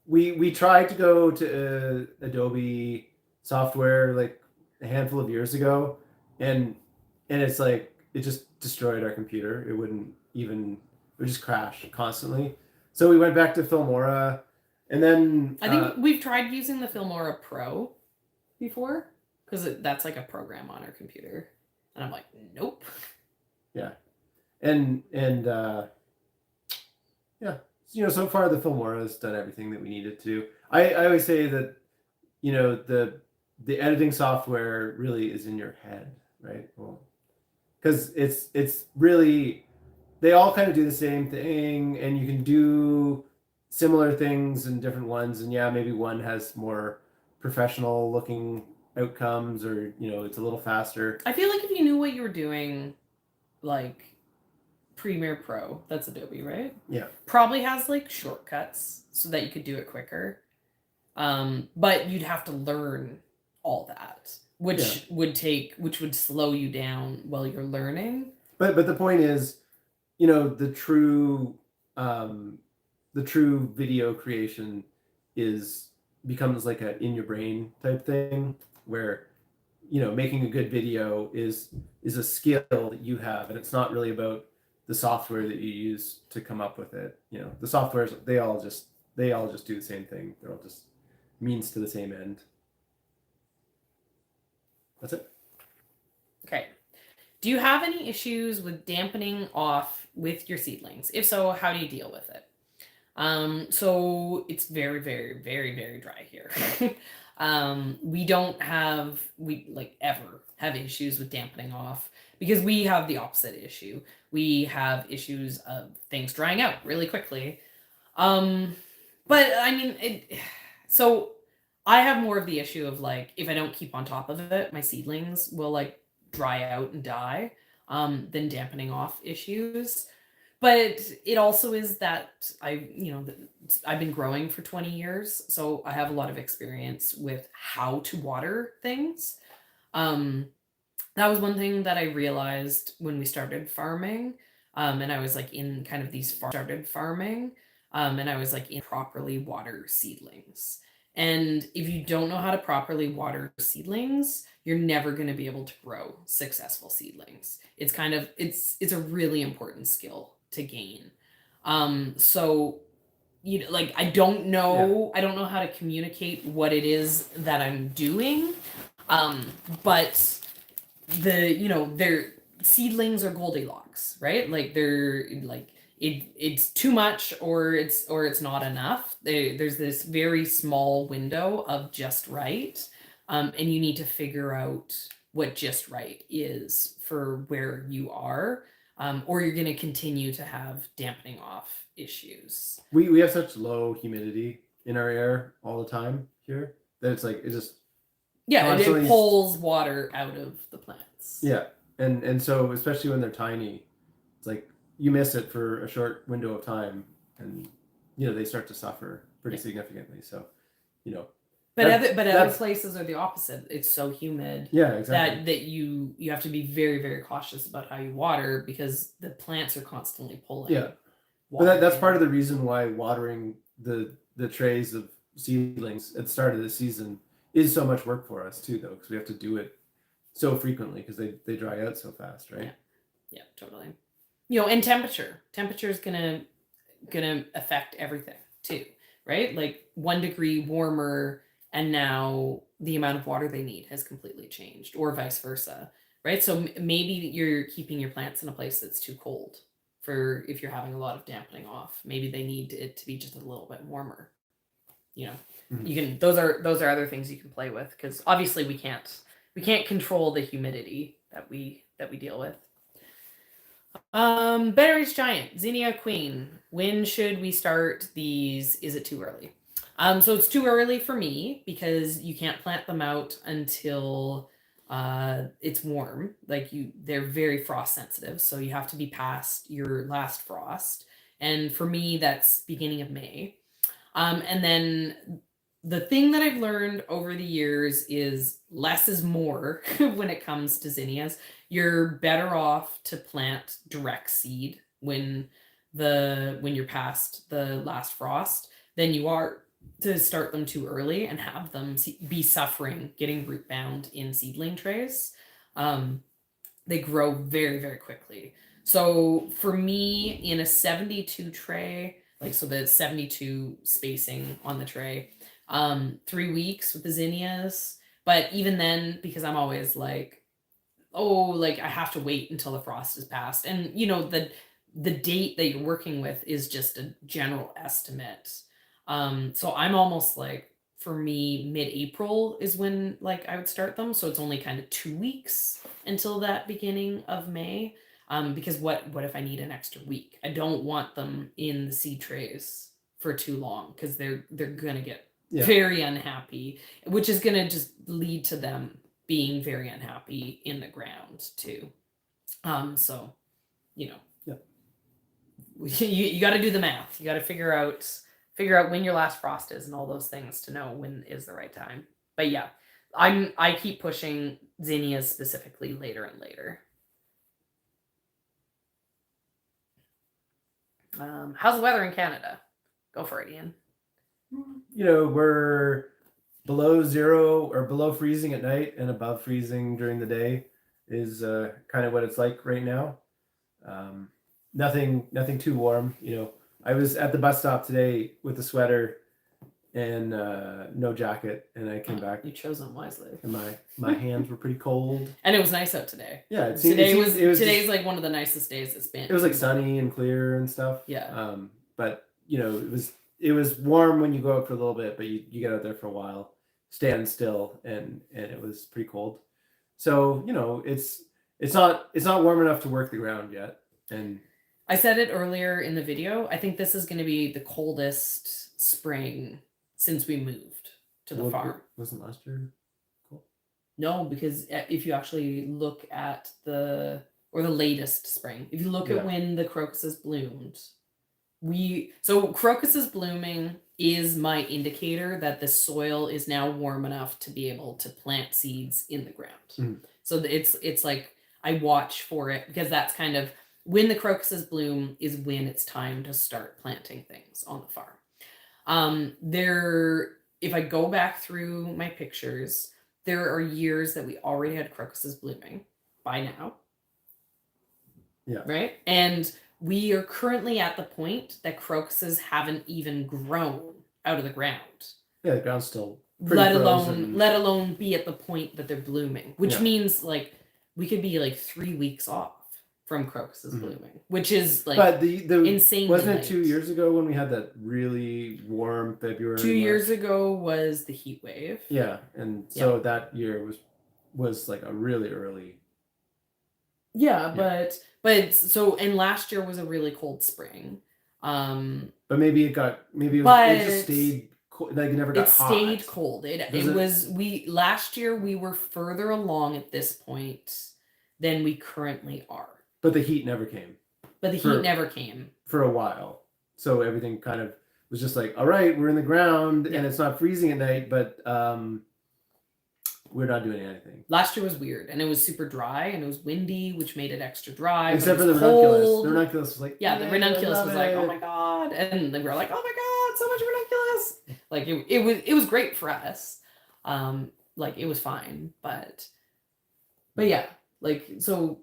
we tried to go to Adobe software like a handful of years ago, and it's like it just destroyed our computer. It would just crash constantly. So we went back to Filmora. And then I think we've tried using the Filmora Pro before because that's like a program on our computer, and I'm like, nope. Yeah, and so far the Filmora has done everything that we needed to. I always say that the editing software really is in your head, right? Well, because it's really they all kind of do the same thing, and you can do similar things in different ones, and maybe one has more professional looking outcomes, or it's a little faster. I feel like if you knew what you were doing, like Premiere Pro, that's Adobe, right? Yeah, probably has like shortcuts so that you could do it quicker, but you'd have to learn all that, which would slow you down while you're learning. But the point is, the true video creation becomes like a in your brain type thing, where making a good video is a skill that you have, and it's not really about the software that you use to come up with it. The softwares, they all just do the same thing. They're all just means to the same end. That's it. Okay. Do you have any issues with dampening off with your seedlings? If so, how do you deal with it? So it's very, very, very, very dry here. We don't ever have issues with dampening off because we have the opposite issue. We have issues of things drying out really quickly. But I mean, so I have more of the issue of like, if I don't keep on top of it, my seedlings will like dry out and die, than dampening off issues. But it also is that I've been growing for 20 years, so I have a lot of experience with how to water things. That was one thing that I realized when we started farming, and I was like in kind of these started farming, and I was like in properly water seedlings. And if you don't know how to properly water seedlings, you're never going to be able to grow successful seedlings. It's a really important skill to gain. So I don't know how to communicate what it is that I'm doing. But their seedlings are Goldilocks, right? Like they're like it's too much or it's not enough. There's this very small window of just right. And you need to figure out what just right is for where you are, or you're going to continue to have dampening off issues. We have such low humidity in our air all the time here that it's like it just it pulls water out of the plants. Yeah, and so especially when they're tiny, it's like you miss it for a short window of time, and they start to suffer pretty significantly. So But other places are the opposite. It's so humid. Yeah, exactly. That you have to be very, very cautious about how you water because the plants are constantly pulling. Yeah, but that's part of the reason why watering the trays of seedlings at the start of the season is so much work for us too, though, because we have to do it so frequently because they dry out so fast, right? Yeah, totally. And temperature is gonna affect everything too, right? Like 1 degree warmer, and now the amount of water they need has completely changed, or vice versa, right? So maybe you're keeping your plants in a place that's too cold for if you're having a lot of dampening off. Maybe they need it to be just a little bit warmer. you know, Mhm. you can, those are other things you can play with, because obviously we can't control the humidity that we deal with. Berries Giant, Zinnia Queen. When should we start these? Is it too early? So it's too early for me because you can't plant them out until it's warm. Like they're very frost sensitive, so you have to be past your last frost. And for me, that's beginning of May. And then the thing that I've learned over the years is less is more when it comes to zinnias. You're better off to plant direct seed when you're past the last frost than you are to start them too early and have them be suffering getting root bound in seedling trays. They grow very, very quickly. So for me, in a 72 tray, like, so the 72 spacing on the tray, 3 weeks with the zinnias. But even then, because I'm always like, oh, like I have to wait until the frost is passed. And the date that you're working with is just a general estimate. So I'm almost like, for me, mid-April is when like I would start them. So it's only kind of 2 weeks until that beginning of May. Because what if I need an extra week? I don't want them in the seed trays for too long, because they're gonna get very unhappy, which is gonna just lead to them being very unhappy in the ground too. So you got to do the math. You got to figure out when your last frost is and all those things to know when is the right time. But yeah, I keep pushing zinnias specifically later and later. How's the weather in Canada? Go for it, Ian. We're below zero or below freezing at night and above freezing during the day is kind of what it's like right now. Nothing too warm. I was at the bus stop today with a sweater and no jacket, and I came back. You chose them wisely. And my hands were pretty cold. And it was nice out today. Yeah, today's like one of the nicest days it's been. It was like sunny and clear and stuff. Yeah. But it was warm when you go out for a little bit, but you get out there for a while, stand still, and it was pretty cold. So it's not warm enough to work the ground yet. And I said it earlier in the video. I think this is going to be the coldest spring since we moved to the farm. Wasn't last year cool? No, because if you actually look at the latest spring, if you look at when the crocuses bloomed, crocuses blooming is my indicator that the soil is now warm enough to be able to plant seeds in the ground. Mm. So it's like I watch for it, because that's kind of when the crocuses bloom is when it's time to start planting things on the farm. If I go back through my pictures, there are years that we already had crocuses blooming by now. Yeah. Right? And we are currently at the point that crocuses haven't even grown out of the ground. Yeah, the ground's still let alone be at the point that they're blooming, which means like we could be like 3 weeks off from crocuses blooming, which is like, but the insane. Wasn't it 2 years ago when we had that really warm February? 2 years ago was the heat wave. Yeah, and so that year was like a really early. Yeah, but so, and last year was a really cold spring. But maybe it just stayed cold, like it never got hot. It stayed cold. Last year we were further along at this point than we currently are. But the heat never came. For a while. So everything kind of was just like, all right, we're in the ground and it's not freezing at night, but we're not doing anything. Last year was weird, and it was super dry, and it was windy, which made it extra dry. Except for the ranunculus. The ranunculus was like, the ranunculus was like, oh my god, and then we were like, oh my god, so much ranunculus. Like it was great for us. Like it was fine, but yeah, like so.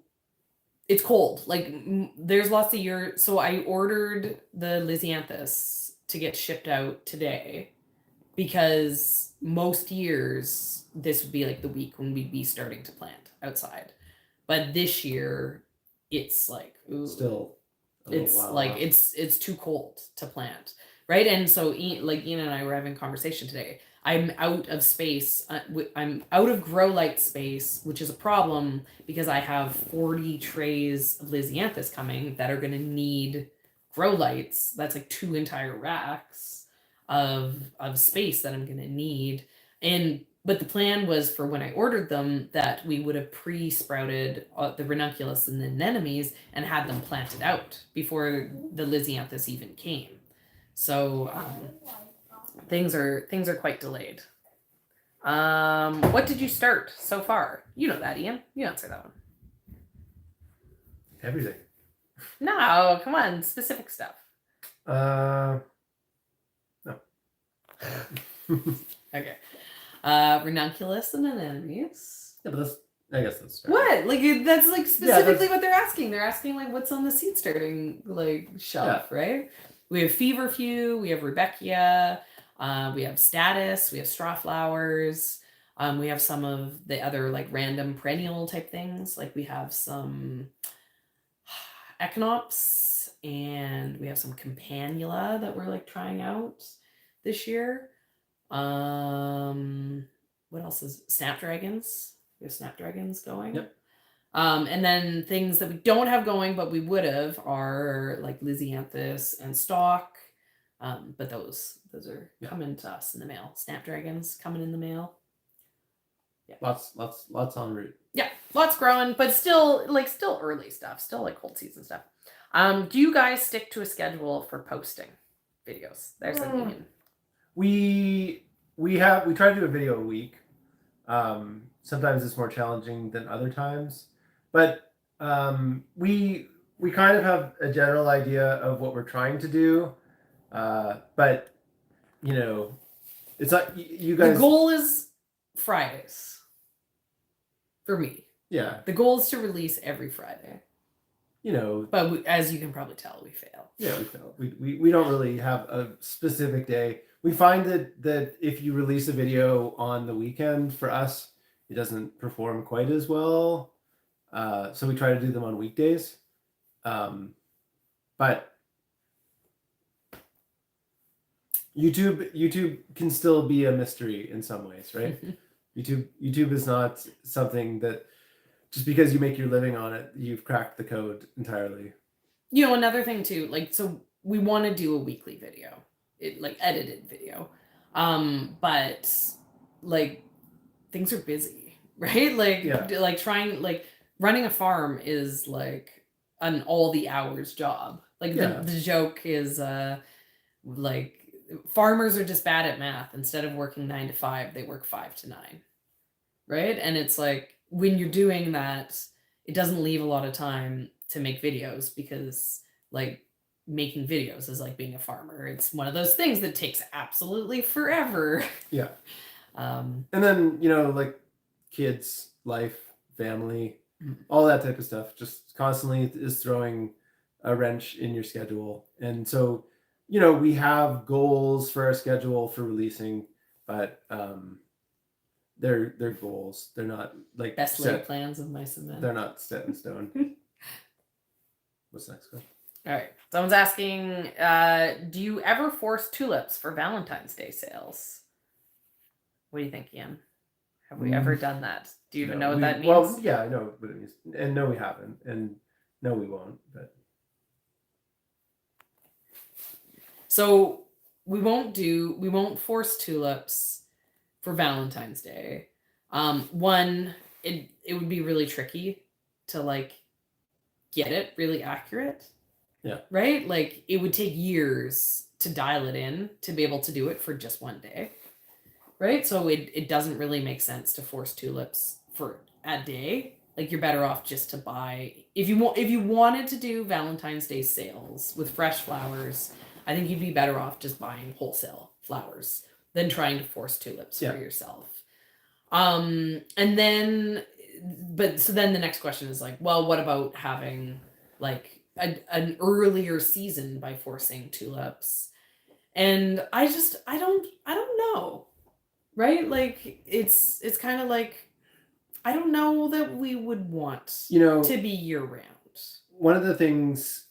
It's cold. Like there's lots of years. So I ordered the Lysianthus to get shipped out today, because most years this would be like the week when we'd be starting to plant outside. But this year it's like still it's like it's too cold to plant. right? And so like Ian and I were having a conversation today. I'm out of space. I'm out of grow light space, which is a problem because I have 40 trays of Lysianthus coming that are going to need grow lights. That's like 2 entire racks of space that I'm going to need. And but the plan was for when I ordered them that we would have pre-sprouted the ranunculus and the anemones and had them planted out before the Lysianthus even came. So things are quite delayed. What did you start so far? You know that, Ian. You answer that one. Everything. No, come on, specific stuff. No. Okay. Ranunculus and anemones. Yeah, but I guess that's right. What? Like that's like specifically what they're asking. They're asking like what's on the seed starting like shelf, right? We have feverfew, we have rudbeckia, we have status, we have straw flowers, we have some of the other like random perennial type things. Like we have some echinops and we have some campanula that we're like trying out this year. What else is snapdragons? We have snapdragons going. Yep. And then things that we don't have going, but we would have are like Lysianthus and stalk. But those are coming to us in the mail. Snapdragons coming in the mail. Yeah. Lots en route. Yeah, lots growing, but still early stuff, still like cold season stuff. Do you guys stick to a schedule for posting videos? There's something. We try to do a video a week. Sometimes it's more challenging than other times, but we kind of have a general idea of what we're trying to do, but you know, it's not you guys. The goal is Fridays for me. Yeah, the goal is to release every Friday. You know, but as you can probably tell, we fail. Yeah, we fail. We don't really have a specific day. We find that if you release a video on the weekend, for us, it doesn't perform quite as well. So we try to do them on weekdays. But YouTube can still be a mystery in some ways, right? YouTube is not something that just because you make your living on it, you've cracked the code entirely. You know, another thing too, like, so we want to do a weekly video, like edited video. But like things are busy, right? Like, like running a farm is like an all the hours job. Like the joke is, like farmers are just bad at math. Instead of working 9 to 5, they work 5 to 9. Right. And it's like, when you're doing that, it doesn't leave a lot of time to make videos because like making videos is like being a farmer. It's one of those things that takes absolutely forever. Yeah. And then, you know, like kids, life, family, all that type of stuff just constantly is throwing a wrench in your schedule. And so, you know, we have goals for our schedule for releasing, but they're goals. They're not like best laid plans of mice and men. They're not set in stone. What's the next question? All right. Someone's asking, do you ever force tulips for Valentine's Day sales? What do you think, Ian? Have we ever done that? Do you even know what that means? Well, yeah, I know what it means. And no, we haven't. And no, we won't. But so we won't force tulips for Valentine's Day. One, it would be really tricky to like get it really accurate. Yeah. Right? Like it would take years to dial it in to be able to do it for just one day. Right? So it doesn't really make sense to force tulips for a day. Like you're better off just to buy, if you wanted to do Valentine's Day sales with fresh flowers, I think you'd be better off just buying wholesale flowers than trying to force tulips for yourself. And then the next question is like, well, what about having like an earlier season by forcing tulips? And I don't know. Right? Like it's kind of like, I don't know that we would want, you know, to be year round. One of the things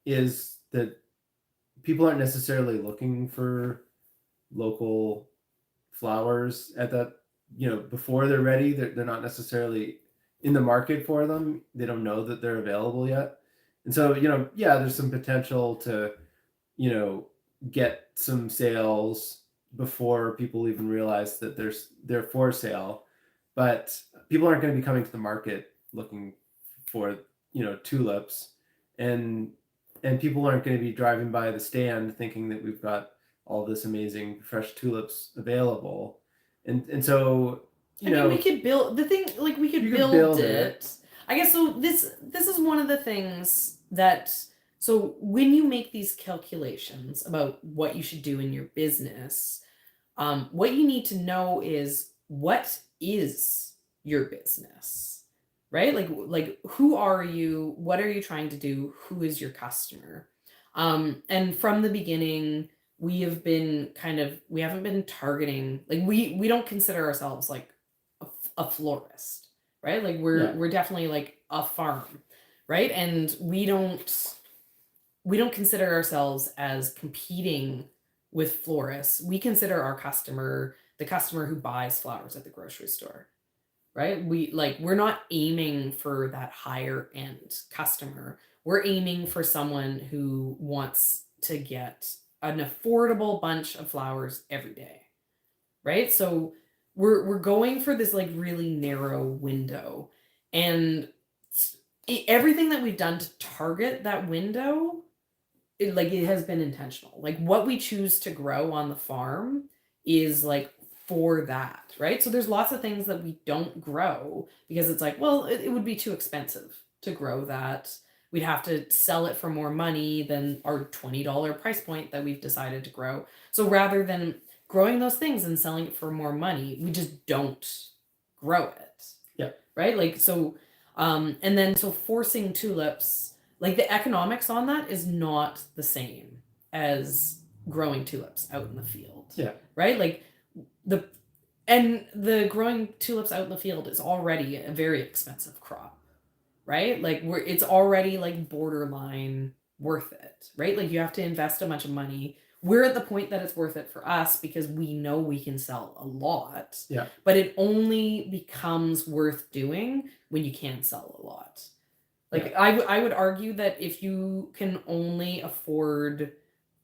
is that people aren't necessarily looking for local flowers at that, before they're ready. They're not necessarily in the market for them. They don't know that they're available yet. And so, yeah, there's some potential to, get some sales before people even realize that they're for sale. But people aren't going to be coming to the market looking for, tulips, and people aren't going to be driving by the stand thinking that we've got all this amazing fresh tulips available. And so, I mean, we could build the thing, like we could build it. I guess so. This is one of the things that, so when you make these calculations about what you should do in your business, what you need to know is, what is your business, right? Like who are you? What are you trying to do? Who is your customer? And from the beginning, we haven't been targeting, like we don't consider ourselves like a florist, right? Like we're definitely like a farm, right? And we don't consider ourselves as competing with florists. We consider our customer the customer who buys flowers at the grocery store, right? We're not aiming for that higher end customer. We're aiming for someone who wants to get an affordable bunch of flowers every day, right? So we're going for this like really narrow window, and everything that we've done to target that window, it has been intentional. Like what we choose to grow on the farm is like for that, right? So there's lots of things that we don't grow because it's like, well, it would be too expensive to grow that. We'd have to sell it for more money than our $20 price point that we've decided to grow. So rather than growing those things and selling it for more money, we just don't grow it. Yeah. Right? Like, so, and then so forcing tulips, like the economics on that is not the same as growing tulips out in the field. Yeah. Right? Like the growing tulips out in the field is already a very expensive crop, right? Like it's already like borderline worth it, right? Like you have to invest a bunch of money. We're at the point that it's worth it for us because we know we can sell a lot. Yeah. But it only becomes worth doing when you can sell a lot. Like I would argue that if you can only afford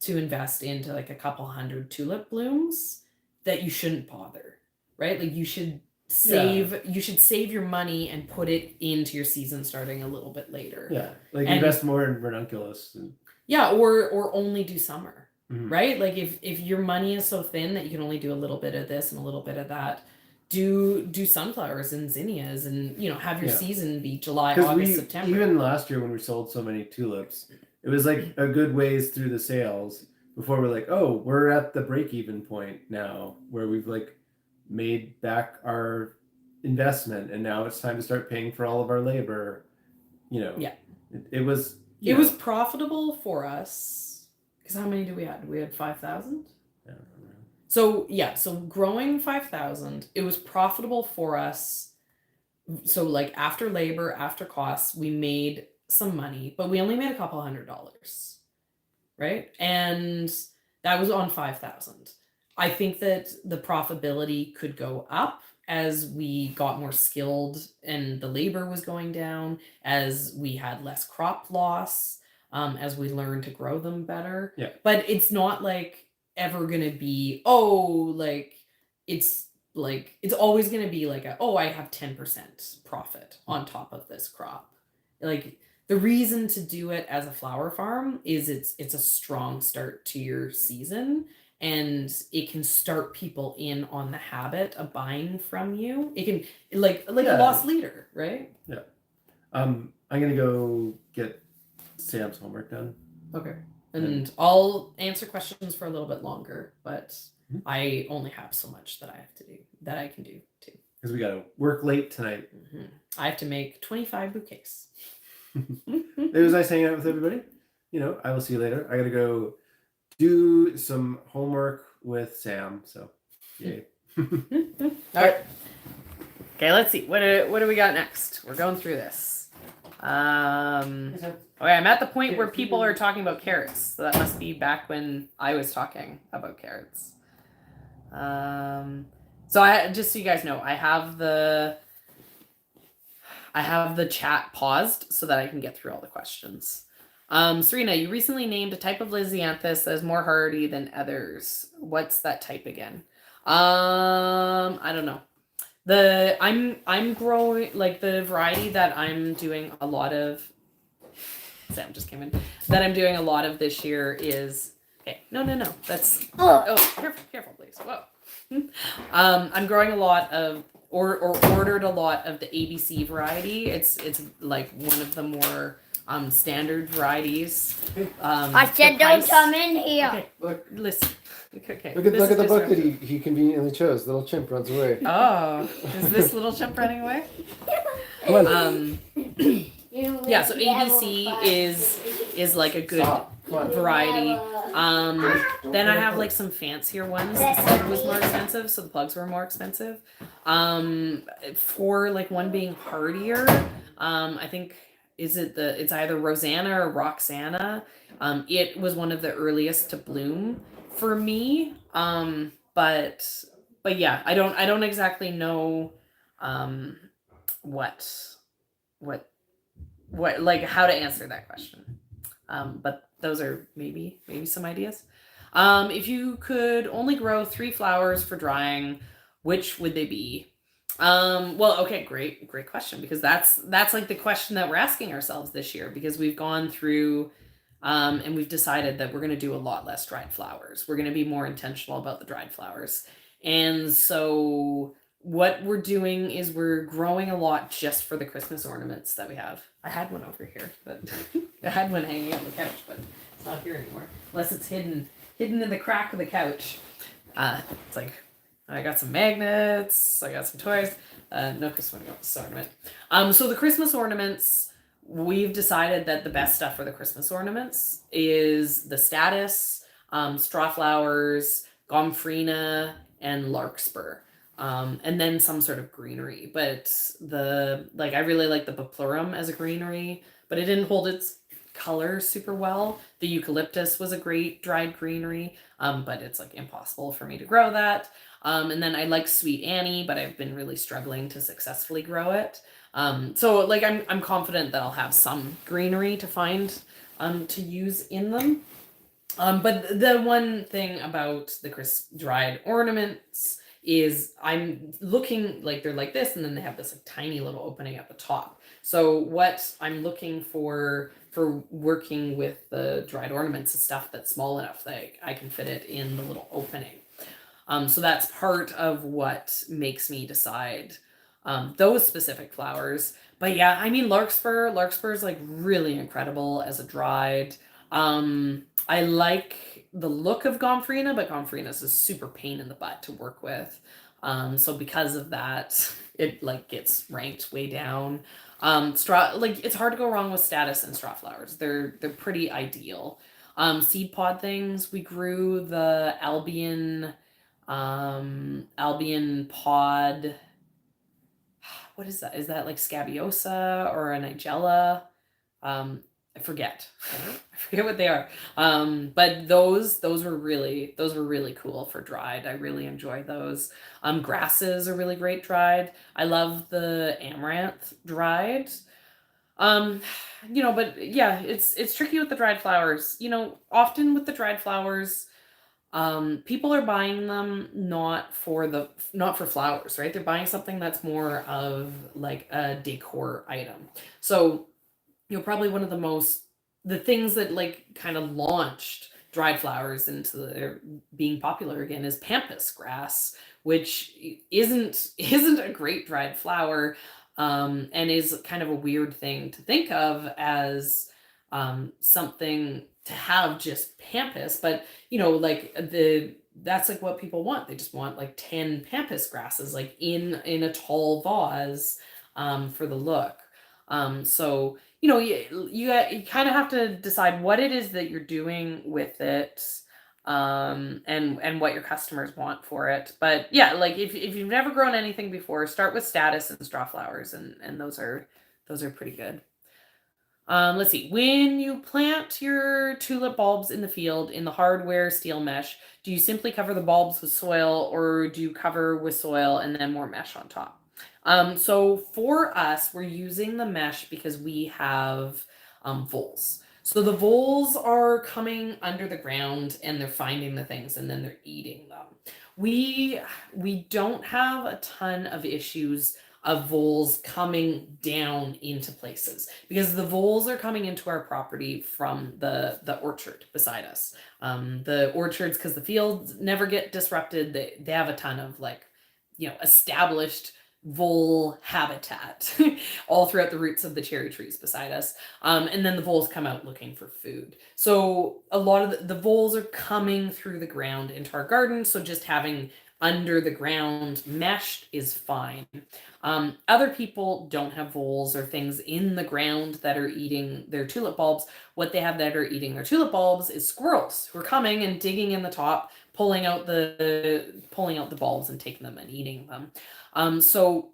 to invest into like a couple hundred tulip blooms, that you shouldn't bother, right? Like you should save your money and put it into your season starting a little bit later. Yeah, like invest more in ranunculus. Yeah, or only do summer, right? Like if your money is so thin that you can only do a little bit of this and a little bit of that, do sunflowers and zinnias, and have your season be July, August, September. Even last year when we sold so many tulips, it was like a good ways through the sales before we're like, oh, we're at the break-even point now where we've like made back our investment and now it's time to start paying for all of our labor. It was was profitable for us because how many do we had? We had 5,000. So growing 5,000, it was profitable for us. So like after labor, after costs, we made some money, but we only made a couple $100, right? And that was on 5,000. I think that the profitability could go up as we got more skilled and the labor was going down, as we had less crop loss, as we learned to grow them better. Yeah. But it's not like ever gonna be, it's always gonna be like I have 10% profit on top of this crop. Like the reason to do it as a flower farm is it's a strong start to your season, and it can start people in on the habit of buying from you. It can like a lost leader, right? Yeah. I'm gonna go get Sam's homework done. Okay. And I'll answer questions for a little bit longer, but I only have so much that I can do too. Because we gotta work late tonight. I have to make 25 bouquets. It was nice hanging out with everybody. I will see you later. I gotta go do some homework with Sam. So, yay. All right. Okay, let's see. What do we got next? We're going through this. Okay, I'm at the point where people are talking about carrots. So that must be back when I was talking about carrots. So I just so you guys know, I have the chat paused so that I can get through all the questions. Serina, you recently named a type of Lysianthus that is more hardy than others. What's that type again? I don't know. I'm growing like the variety that I'm doing a lot of. Sam just came in. That I'm doing a lot of this year is okay. No. That's careful, please. Whoa. I'm growing a lot of or ordered a lot of the ABC variety. It's like one of the more standard varieties. I said don't come in here. Okay, Look, listen. Okay. look at the book that he conveniently chose. The little chimp runs away. Oh, is this little chimp running away? Come on. Yeah, so ABC is like a good variety. Then I have like some fancier ones. The seed was more expensive, so the plugs were more expensive. For like one being hardier, I think it's either Rosanna or Roxana. It was one of the earliest to bloom for me. But yeah, I don't exactly know what like how to answer that question. But those are maybe some ideas. If you could only grow 3 flowers for drying, which would they be? Well, okay, great question, because that's like the question that we're asking ourselves this year, because we've gone through and we've decided that we're going to do a lot less dried flowers. We're going to be more intentional about the dried flowers. And so what we're doing is we're growing a lot just for the Christmas ornaments that we have. I had one over here, but I had one hanging on the couch, but it's not here anymore. Unless it's hidden in the crack of the couch. It's like I got some magnets, I got some toys. No Christmas ornament. So the Christmas ornaments, we've decided that the best stuff for the Christmas ornaments is the statice, straw flowers, gomphrena, and larkspur. And then some sort of greenery, but I really like the pepleurum as a greenery, but it didn't hold its color super well. The eucalyptus was a great dried greenery, but it's like impossible for me to grow that. And then I like Sweet Annie, but I've been really struggling to successfully grow it. So like I'm confident that I'll have some greenery to find to use in them. But the one thing about the dried ornaments is I'm looking like they're like this, and then they have this like tiny little opening at the top. So what I'm looking for working with the dried ornaments is stuff that's small enough that I can fit it in the little opening. So that's part of what makes me decide those specific flowers. But yeah, I mean larkspur is like really incredible as a dried. I like the look of gomphrena, but gomphrena is a super pain in the butt to work with. So because of that, it like gets ranked way down. Straw, like it's hard to go wrong with statice and straw flowers. They're pretty ideal. Seed pod things, we grew the Albion pod. What is that? Is that like scabiosa or a nigella? I forget. I forget what they are. But those were really cool for dried. I really enjoy those. Grasses are really great dried. I love the amaranth dried. But yeah, it's tricky with the dried flowers. Often with the dried flowers, people are buying them not for flowers, right? They're buying something that's more of like a decor item. So probably one of the things that like kind of launched dried flowers into their being popular again is pampas grass, which isn't a great dried flower, and is kind of a weird thing to think of as something to have just pampas, but that's like what people want. They just want like 10 pampas grasses like in a tall vase for the look. So you kind of have to decide what it is that you're doing with it, and what your customers want for it. But yeah, like if you've never grown anything before, start with statice and straw flowers, and those are pretty good. Let's see. When you plant your tulip bulbs in the field in the hardware steel mesh, do you simply cover the bulbs with soil, or do you cover with soil and then more mesh on top? So for us, we're using the mesh because we have voles. So the voles are coming under the ground and they're finding the things and then they're eating them. We don't have a ton of issues of voles coming down into places because the voles are coming into our property from the orchard beside us. The orchards, because the fields never get disrupted, they have a ton of like, established vole habitat all throughout the roots of the cherry trees beside us. And then the voles come out looking for food. So a lot of the voles are coming through the ground into our garden. So just having under the ground meshed is fine. Other people don't have voles or things in the ground that are eating their tulip bulbs. What they have that are eating their tulip bulbs is squirrels who are coming and digging in the top, pulling out the bulbs and taking them and eating them. So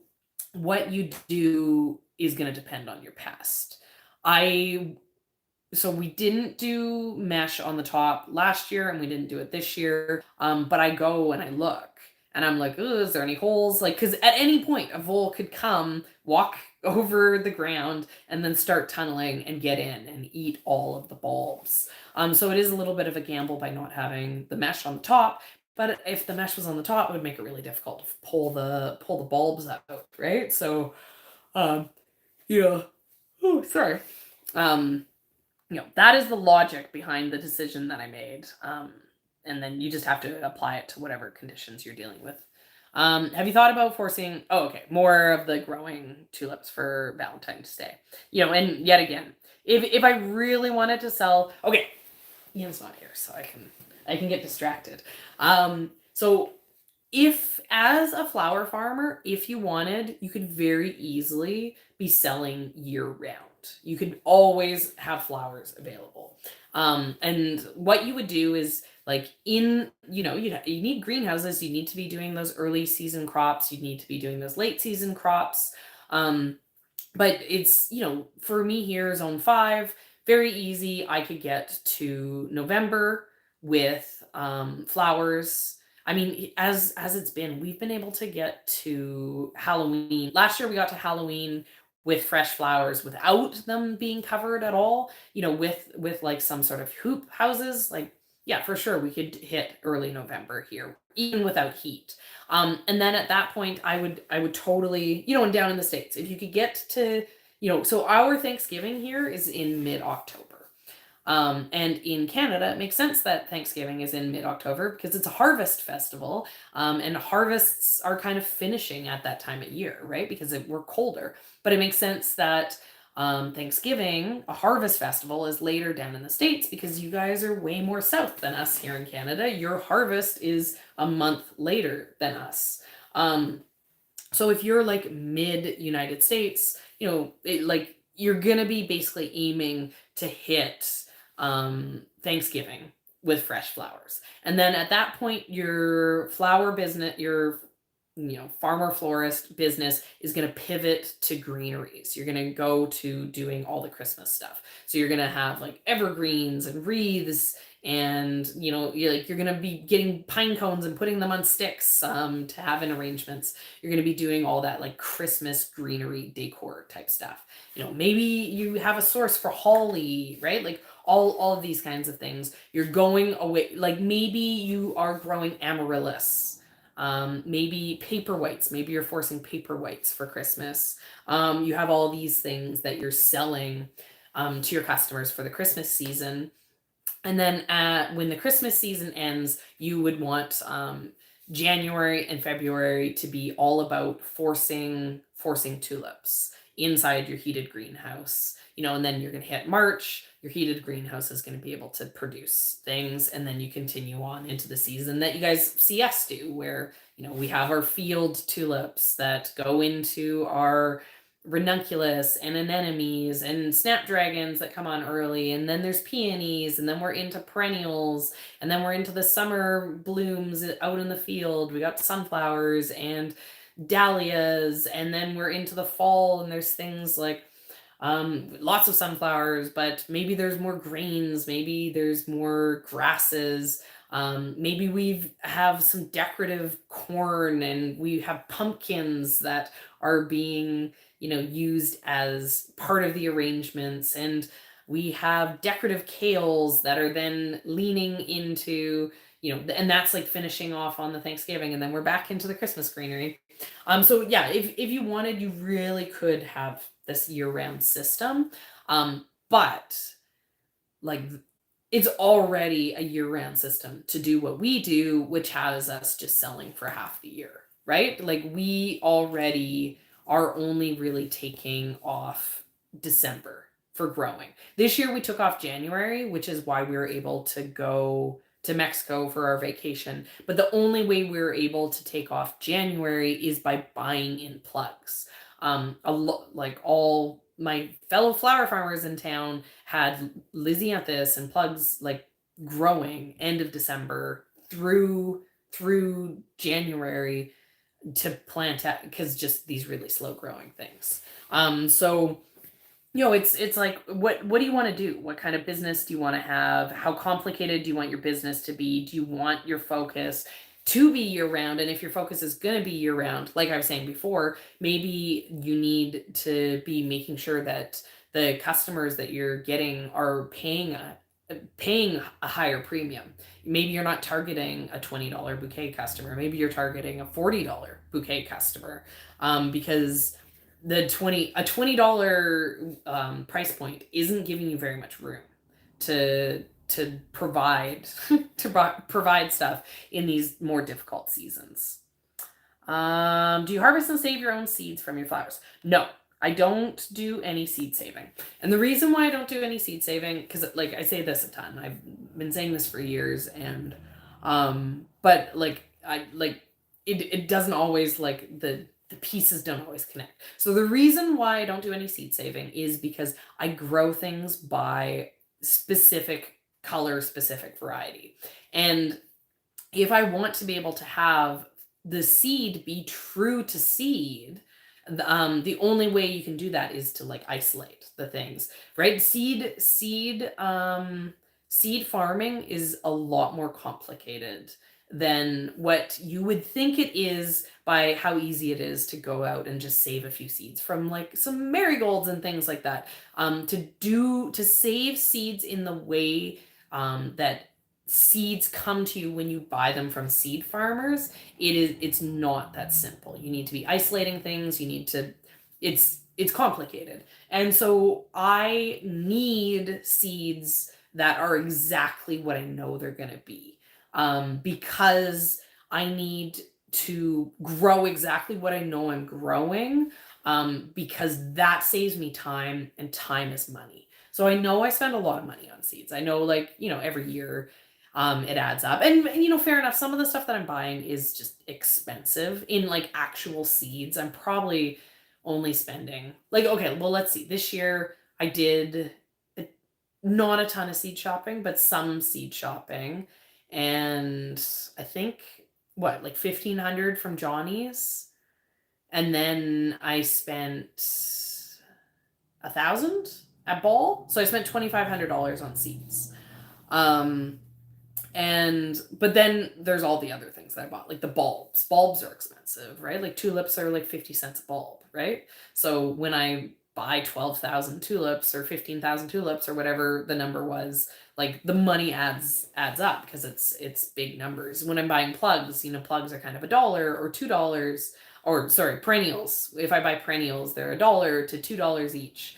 what you do is going to depend on your pest. So we didn't do mesh on the top last year and we didn't do it this year. But I go and I look and I'm like, oh, is there any holes? Like, because at any point a vole could come, walk over the ground and then start tunneling and get in and eat all of the bulbs. So it is a little bit of a gamble by not having the mesh on the top. But if the mesh was on the top, it would make it really difficult to pull the bulbs out, right? So, yeah. Oh, sorry. That is the logic behind the decision that I made. And then you just have to apply it to whatever conditions you're dealing with. Have you thought about forcing, more of the growing tulips for Valentine's Day? And yet again, if I really wanted to sell, okay, Ian's not here, so I can get distracted. So if as a flower farmer, if you wanted, you could very easily be selling year round. You could always have flowers available. And what you would do is like you need greenhouses, you need to be doing those early season crops, you need to be doing those late season crops. But it's, for me here, zone 5, very easy. I could get to November with flowers. I mean, as it's been, we've been able to get to Halloween. Last year we got to Halloween with fresh flowers without them being covered at all, with like some sort of hoop houses. Like, yeah, for sure we could hit early November here, even without heat. And then at that point I would totally, and down in the States, if you could get to, so our Thanksgiving here is in mid-October. And in Canada, it makes sense that Thanksgiving is in mid-October because it's a harvest festival. And harvests are kind of finishing at that time of year, right? Because we're colder. But it makes sense that Thanksgiving, a harvest festival, is later down in the States because you guys are way more south than us here in Canada. Your harvest is a month later than us. So if you're like mid-United States, you're going to be basically aiming to hit Thanksgiving with fresh flowers. And then at that point, your flower business, your farmer florist business is going to pivot to greeneries. You're going to go to doing all the Christmas stuff. So you're going to have like evergreens and wreaths, and you're going to be getting pine cones and putting them on sticks to have in arrangements. You're going to be doing all that like Christmas greenery decor type stuff. Maybe you have a source for holly, right? Like all of these kinds of things. You're going away, like maybe you are growing amaryllis. Maybe paper whites. Maybe you're forcing paper whites for Christmas. You have all these things that you're selling to your customers for the Christmas season. And then when the Christmas season ends, you would want January and February to be all about forcing tulips inside your heated greenhouse. And then you're going to hit March, your heated greenhouse is going to be able to produce things. And then you continue on into the season that you guys see us do, where, we have our field tulips that go into our ranunculus and anemones and snapdragons that come on early. And then there's peonies, and then we're into perennials, and then we're into the summer blooms out in the field. We got sunflowers and dahlias, and then we're into the fall, and there's things like lots of sunflowers, but maybe there's more grains, maybe there's more grasses. Maybe we have some decorative corn, and we have pumpkins that are being, used as part of the arrangements. And we have decorative kales that are then leaning into, and that's like finishing off on the Thanksgiving, and then we're back into the Christmas greenery. So yeah, if you wanted, you really could have this year-round system. But like, it's already a year-round system to do what we do, which has us just selling for half the year, right? Like, we already are only really taking off December for growing. This year we took off January, which is why we were able to go to Mexico for our vacation. But the only way we were able to take off January is by buying in plugs. Like all my fellow flower farmers in town had Lysianthus and plugs like growing end of December through January to plant out, because just these really slow growing things. So it's like, what do you want to do? What kind of business do you want to have? How complicated do you want your business to be? Do you want your focus to be year round? And if your focus is going to be year round, like I was saying before, maybe you need to be making sure that the customers that you're getting are paying a higher premium. Maybe you're not targeting a $20 bouquet customer. Maybe you're targeting a $40 bouquet customer, because a $20 price point isn't giving you very much room to provide provide stuff in these more difficult seasons. Do you harvest and save your own seeds from your flowers? No, I don't do any seed saving. And the reason why I don't do any seed saving, because like I say this a ton, I've been saying this for years, and but like it doesn't always, like the pieces don't always connect. So the reason why I don't do any seed saving is because I grow things by specific color, specific variety. And if I want to be able to have the seed be true to seed, the only way you can do that is to like isolate the things, right? Seed farming is a lot more complicated than what you would think it is by how easy it is to go out and just save a few seeds from like some marigolds and things like that. To save seeds in the way that seeds come to you when you buy them from seed farmers, it's not that simple. You need to be isolating things. It's complicated. And so I need seeds that are exactly what I know they're going to be. Because I need to grow exactly what I know I'm growing, because that saves me time, and time is money. So I know I spend a lot of money on seeds. I know, like, every year it adds up. And, fair enough, some of the stuff that I'm buying is just expensive in like actual seeds. I'm probably only spending like, okay, well, let's see. This year I did not a ton of seed shopping, but some seed shopping. And I think like 1,500 from Johnny's, and then I spent 1,000 at Ball, so I spent $2,500 on seeds. But then there's all the other things that I bought, like the bulbs. Bulbs are expensive, right? Like tulips are like 50 cents a bulb, right? So when I buy 12,000 tulips or 15,000 tulips or whatever the number was, like the money adds up, because it's big numbers. When I'm buying plugs, plugs are kind of $1 or $2, or sorry, perennials. If I buy perennials, they're $1 to $2 each.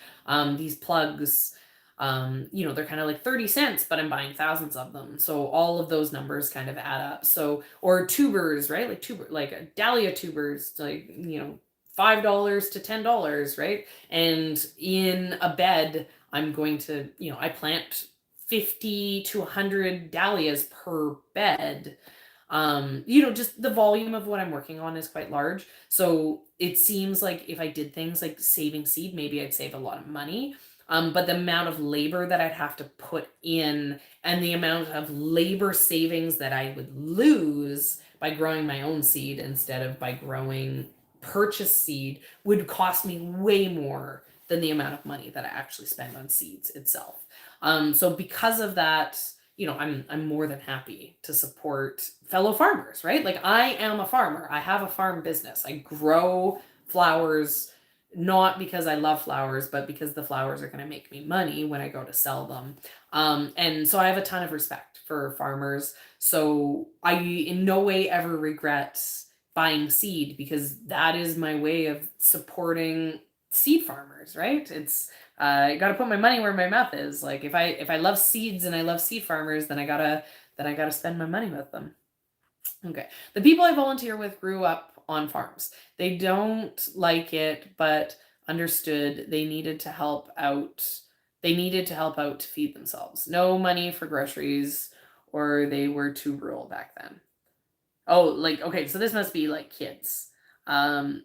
These plugs, they're kind of like 30 cents, but I'm buying thousands of them. So all of those numbers kind of add up. So, or tubers, right? Like dahlia tubers, like, $5 to $10, right? And in a bed, I'm going to, I plant 50 to 100 dahlias per bed. Just the volume of what I'm working on is quite large. So it seems like if I did things like saving seed, maybe I'd save a lot of money. But the amount of labor that I'd have to put in, and the amount of labor savings that I would lose by growing my own seed instead of by growing purchased seed, would cost me way more than the amount of money that I actually spend on seeds itself. So because of that, I'm more than happy to support fellow farmers, right? Like, I am a farmer. I have a farm business. I grow flowers, not because I love flowers, but because the flowers are going to make me money when I go to sell them. And so I have a ton of respect for farmers. So I in no way ever regret buying seed, because that is my way of supporting seed farmers, right? It's I got to put my money where my mouth is. Like, if I love seeds and I love seed farmers, then I gotta spend my money with them. Okay. The people I volunteer with grew up on farms. They don't like it, but understood they needed to help out. They needed to help out to feed themselves. No money for groceries, or they were too rural back then. Oh, like, okay, so this must be like kids. Yeah,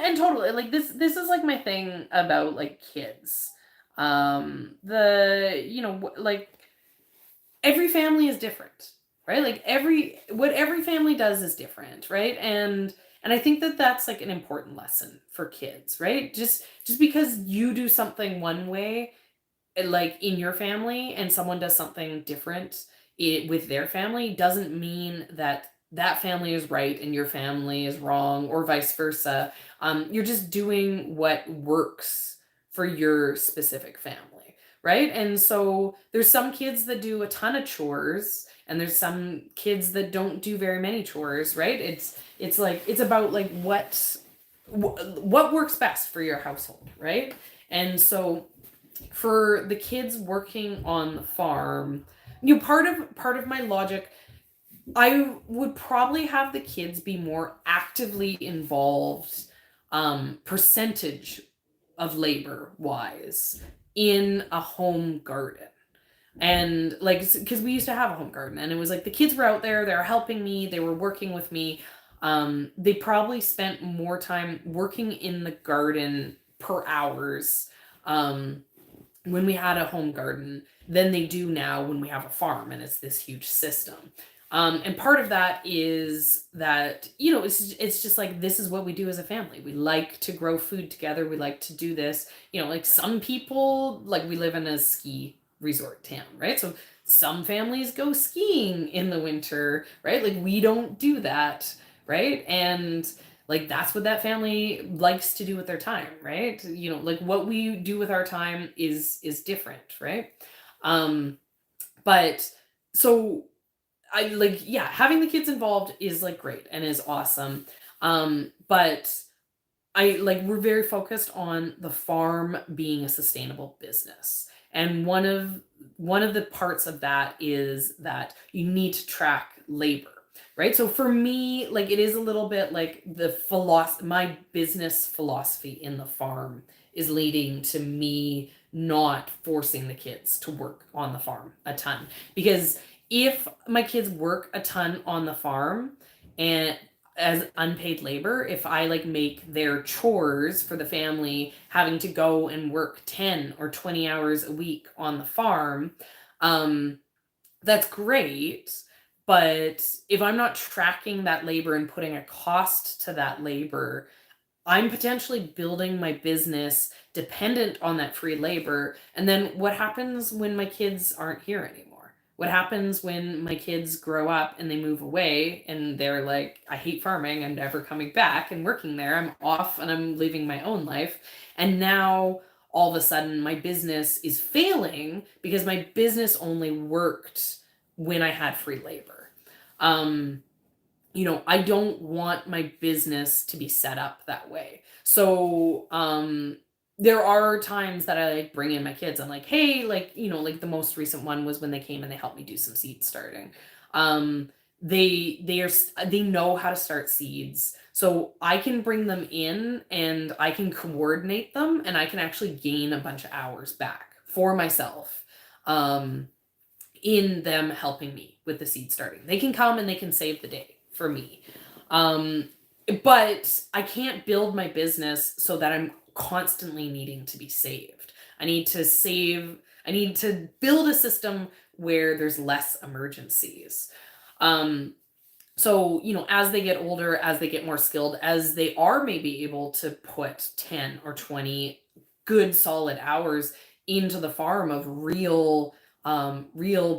and totally, like, this is like my thing about like kids. Like, every family is different, right? Like, what every family does is different, right? And I think that that's like an important lesson for kids, right? Just because you do something one way, like in your family, and someone does something different with their family, doesn't mean that that family is right and your family is wrong, or vice versa. You're just doing what works for your specific family, right? And so there's some kids that do a ton of chores, and there's some kids that don't do very many chores, right? It's like, it's about like what works best for your household, right? And so for the kids working on the farm, part of my logic, I would probably have the kids be more actively involved, percentage of labor wise, in a home garden. And like, because we used to have a home garden, and it was like the kids were out there, they were helping me, they were working with me. They probably spent more time working in the garden per hours, when we had a home garden, than they do now when we have a farm and it's this huge system. And part of that is that, it's just like, this is what we do as a family. We like to grow food together. We like to do this. Like, some people, like, we live in a ski resort town, right? So some families go skiing in the winter, right? Like, we don't do that, right? And like, that's what that family likes to do with their time, right? Like, what we do with our time is different, right? But so I like, yeah, having the kids involved is like great and is awesome. But I like, we're very focused on the farm being a sustainable business. And one of the parts of that is that you need to track labor, right? So for me, like, it is a little bit like my business philosophy in the farm is leading to me not forcing the kids to work on the farm a ton. Because if my kids work a ton on the farm, and as unpaid labor, if I like make their chores for the family having to go and work 10 or 20 hours a week on the farm, that's great. But if I'm not tracking that labor and putting a cost to that labor, I'm potentially building my business dependent on that free labor. And then what happens when my kids aren't here anymore? What happens when my kids grow up and they move away and they're like, I hate farming, I'm never coming back and working there. I'm off and I'm living my own life. And now all of a sudden my business is failing because my business only worked when I had free labor. I don't want my business to be set up that way. So, there are times that I like bring in my kids. I'm like, hey, like, like the most recent one was when they came and they helped me do some seed starting. They know how to start seeds. So I can bring them in and I can coordinate them, and I can actually gain a bunch of hours back for myself. In them helping me with the seed starting. They can come and they can save the day for me. But I can't build my business so that I'm constantly needing to be saved. I need to build a system where there's less emergencies. So, as they get older, as they get more skilled, as they are maybe able to put 10 or 20 good solid hours into the farm of real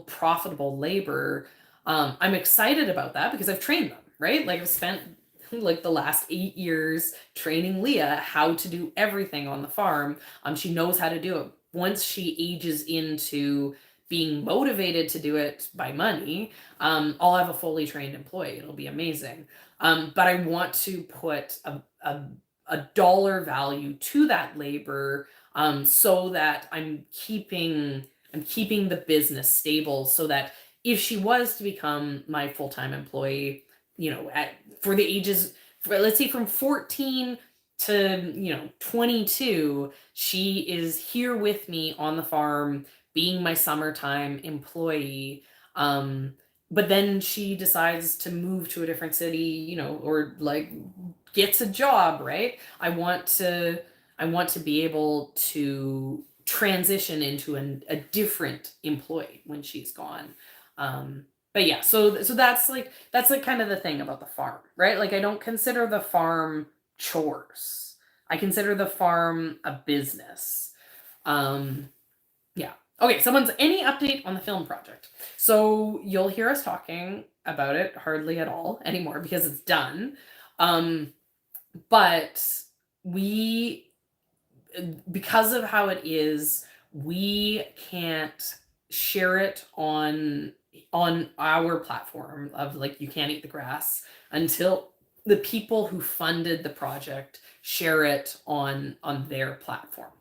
profitable labor. I'm excited about that because I've trained them, right? Like I've spent like the last 8 years training Leah how to do everything on the farm. She knows how to do it. Once she ages into being motivated to do it by money, I'll have a fully trained employee. It'll be amazing. But I want to put a dollar value to that labor, so that I'm keeping the business stable, so that if she was to become my full-time employee, for the ages, let's say from 14 to 22, she is here with me on the farm being my summertime employee. But then she decides to move to a different city, or like gets a job, right? I want to be able to transition into a different employee when she's gone. But yeah, so that's like kind of the thing about the farm, right? Like I don't consider the farm chores. I consider the farm a business. Yeah. Okay, any update on the film project? So you'll hear us talking about it hardly at all anymore because it's done. But because of how it is, we can't share it on our platform of like You Can't Eat the Grass until the people who funded the project share it on their platform.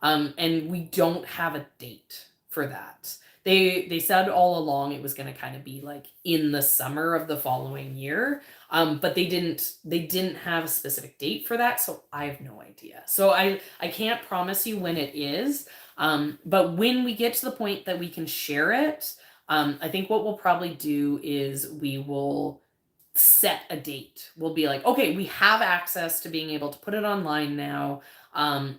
And we don't have a date for that. They said all along it was going to kind of be like in the summer of the following year, but they didn't have a specific date for that, so I have no idea. So I can't promise you when it is, but when we get to the point that we can share it, I think what we'll probably do is we will set a date. We'll be like, okay, we have access to being able to put it online now.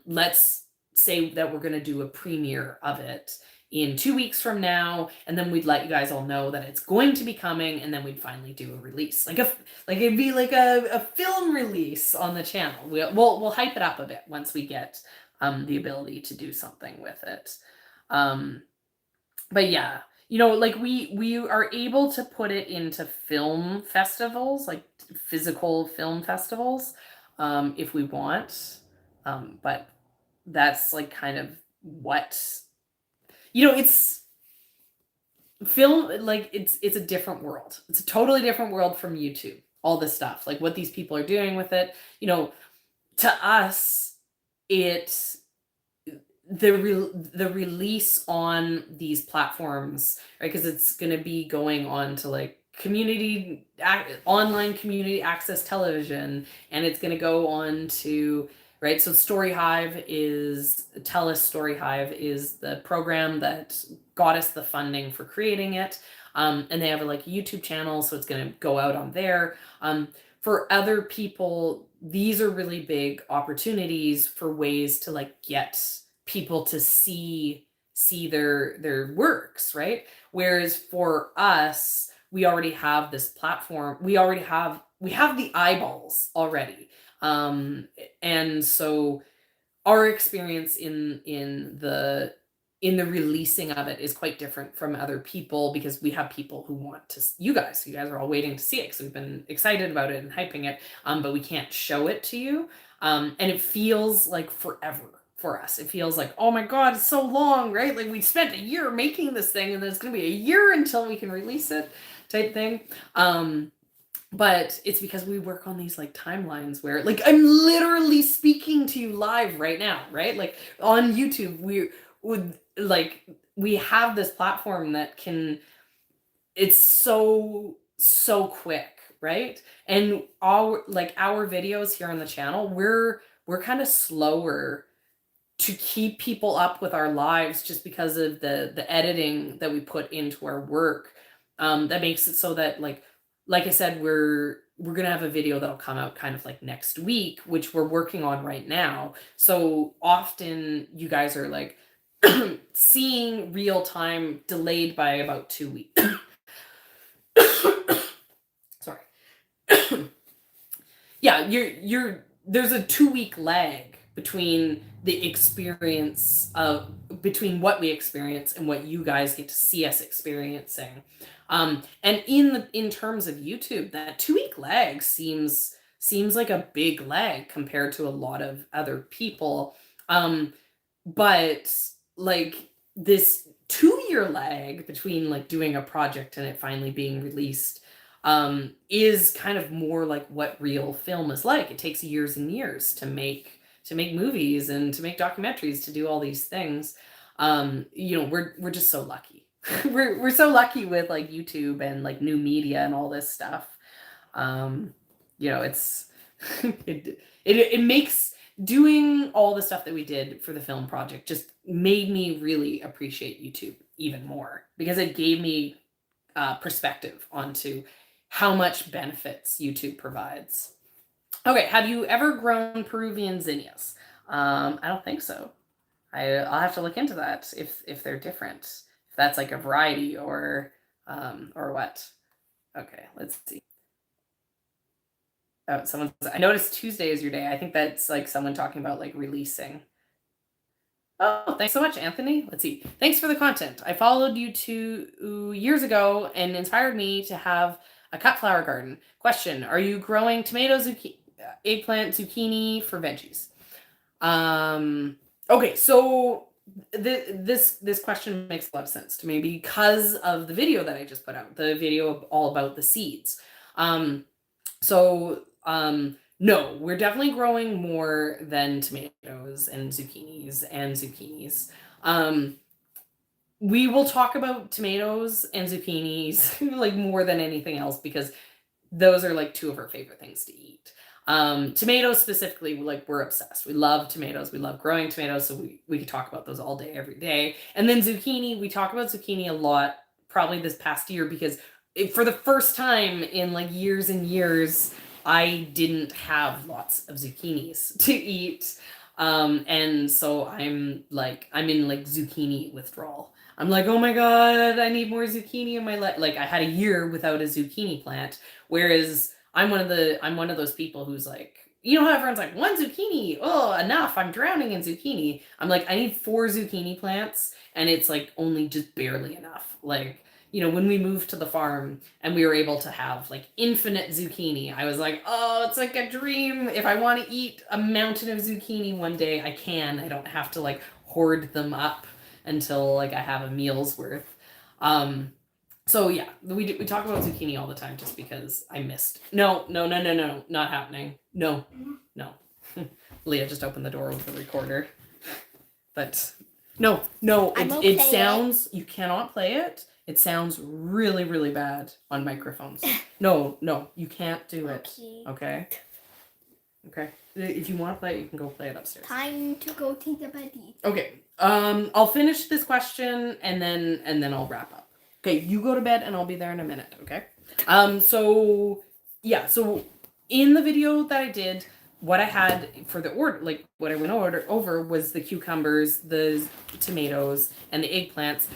Let's say that we're going to do a premiere of it in 2 weeks from now, and then we'd let you guys all know that it's going to be coming, and then we'd finally do a release, like it'd be like a film release on the channel. We'll hype it up a bit once we get the ability to do something with it. But yeah, like we are able to put it into film festivals, like physical film festivals, if we want. But that's like kind of what, it's film, like it's a different world. It's a totally different world from YouTube. All this stuff, like what these people are doing with it, to us, it's the release on these platforms, right? Because it's going to be going on to like online community access television, and it's going to go on to, right? So Tell Us Story Hive is the program that got us the funding for creating it. And they have a YouTube channel, so it's going to go out on there. For other people, these are really big opportunities for ways to get people to see their works, right? Whereas for us, we already have this platform. We have the eyeballs already. And so our experience in the releasing of it is quite different from other people, because we have people who want to, you guys are all waiting to see it, because we've been excited about it and hyping it, but we can't show it to you. And it feels like forever for us. It feels like, oh my God, it's so long, right? Like we spent a year making this thing, and then it's going to be a year until we can release it, type thing. But it's because we work on these timelines where I'm literally speaking to you live right now, right? Like on YouTube, we have this platform that it's so quick, right? And our videos here on the channel, we're kind of slower to keep people up with our lives, just because of the editing that we put into our work. That makes it so that like I said, we're gonna have a video that'll come out kind of next week, which we're working on right now. So often you guys are seeing real time delayed by about 2 weeks. Sorry. Yeah, there's a 2 week lag, between the experience of between what we experience and what you guys get to see us experiencing. And in terms of YouTube, that 2 week lag seems like a big lag compared to a lot of other people. But like this 2 year lag between like doing a project and it finally being released is kind of more like what real film is like. It takes years and years to make movies and to make documentaries, to do all these things. We're just so lucky. we're so lucky with like YouTube and like new media and all this stuff. It's it makes doing all the stuff that we did for the film project just made me really appreciate YouTube even more, because it gave me perspective onto how much benefits YouTube provides. Okay, have you ever grown Peruvian zinnias? I don't think so. I'll have to look into that if they're different, if that's like a variety or what. Okay, let's see. Oh, I noticed Tuesday is your day. I think that's like someone talking about like releasing. Oh, thanks so much, Anthony. Let's see. Thanks for the content. I followed you 2 years ago and inspired me to have a cut flower garden. Question: are you growing tomatoes, eggplant, zucchini for veggies? Okay, so this question makes a lot of sense to me because of the video that I just put out, the video all about the seeds. No, we're definitely growing more than tomatoes and zucchinis. We will talk about tomatoes and zucchinis like more than anything else, because those are like 2 of our favorite things to eat. Tomatoes specifically, like we're obsessed. We love tomatoes. We love growing tomatoes. So we could talk about those all day, every day. And then zucchini, we talk about zucchini a lot, probably this past year, because for the first time in like years and years, I didn't have lots of zucchinis to eat. And so I'm in like zucchini withdrawal. I'm like, oh my God, I need more zucchini in my life. Like I had a year without a zucchini plant, whereas I'm one of those people who's like, you know how everyone's like, 1 zucchini, oh, enough, I'm drowning in zucchini. I'm like, I need 4 zucchini plants, and it's like only just barely enough. Like, when we moved to the farm and we were able to have like infinite zucchini, I was like, oh, it's like a dream. If I want to eat a mountain of zucchini one day, I can. I don't have to like hoard them up until like I have a meal's worth. So yeah, we talk about zucchini all the time just because I missed. No, not happening. No. Leah just opened the door with the recorder. But no, it sounds, you cannot play it. It sounds really, really bad on microphones. No, you can't do it. Okay. If you want to play it, you can go play it upstairs. Time to go take a buddy. Okay. I'll finish this question and then I'll wrap up. Okay, you go to bed and I'll be there in a minute, okay? So in the video that I did, what I had for the order, like what I went over was the cucumbers, the tomatoes, and the eggplants.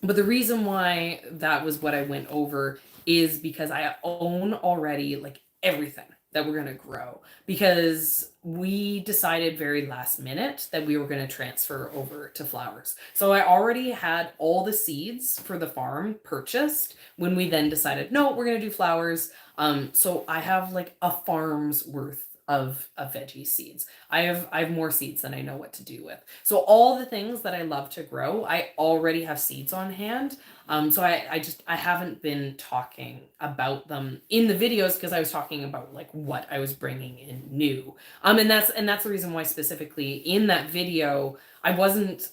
But the reason why that was what I went over is because I own already like everything that we're going to grow, because we decided very last minute that we were going to transfer over to flowers. So I already had all the seeds for the farm purchased when we then decided, no, we're going to do flowers. So I have like a farm's worth of veggie seeds. I have more seeds than I know what to do with. So all the things that I love to grow, I already have seeds on hand. So I haven't been talking about them in the videos because I was talking about like what I was bringing in new. And that's the reason why specifically in that video I wasn't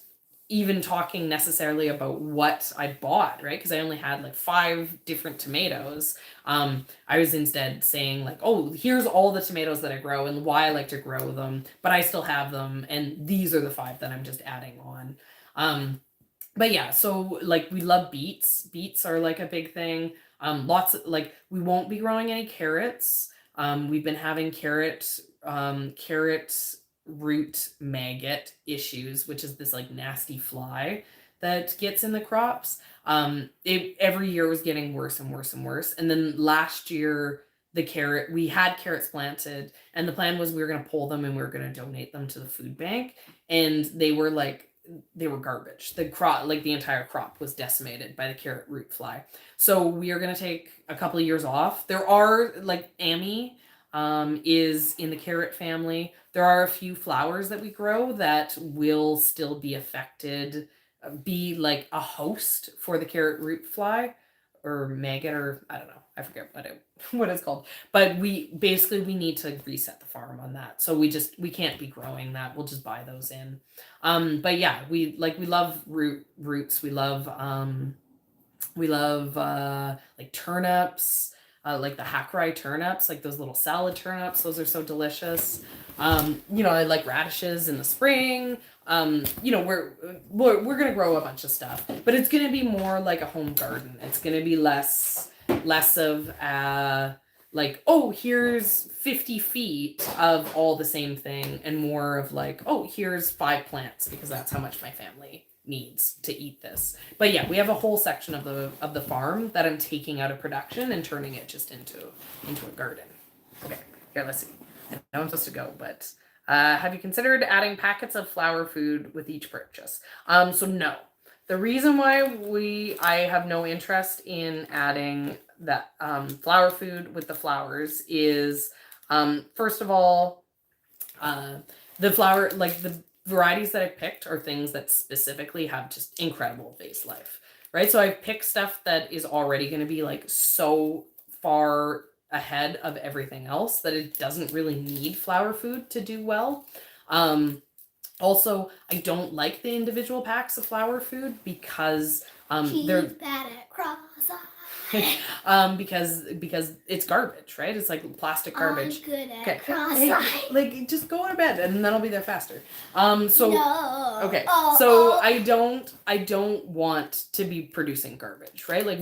even talking necessarily about what I bought, right? Because I only had like 5 different tomatoes. I was instead saying like, oh, here's all the tomatoes that I grow and why I like to grow them, but I still have them, and these are the 5 that I'm just adding on. But yeah, so like we love beets. Beets are like a big thing. We won't be growing any carrots. We've been having carrot root maggot issues, which is this like nasty fly that gets in the crops. It every year was getting worse and worse and worse. And then last year we had carrots planted, and the plan was we were going to pull them and we were going to donate them to the food bank, and they were garbage. The crop, like the entire crop, was decimated by the carrot root fly. So we are going to take a couple of years off. There are like Amy is in the carrot family. There are a few flowers that we grow that will still be affected, be like a host for the carrot root fly or maggot, or I don't know. I forget what it's called. But we need to reset the farm on that. So we can't be growing that. We'll just buy those in. But yeah, we love roots. We love like turnips, like the hackrai turnips, like those little salad turnips. Those are so delicious. I like radishes in the spring. We're gonna grow a bunch of stuff, but it's gonna be more like a home garden. It's gonna be less of like, oh, here's 50 feet of all the same thing, and more of like, oh, here's 5 plants because that's how much my family needs to eat this. But yeah, we have a whole section of the farm that I'm taking out of production and turning it just into a garden. Okay, here, let's see. I know I'm supposed to go, but have you considered adding packets of flower food with each purchase? So no. The reason why I have no interest in adding that flower food with the flowers is, first of all, the flower, like the varieties that I picked are things that specifically have just incredible vase life, right? So I've picked stuff that is already going to be like so far ahead of everything else that it doesn't really need flower food to do well. Also, I don't like the individual packs of flower food because they're bad at cross-eyed. because it's garbage, right? It's like plastic garbage. I'm good at Okay. cross-eyed. Hey, like just go to bed and then I'll be there faster. No. Okay. So I don't want to be producing garbage, right? Like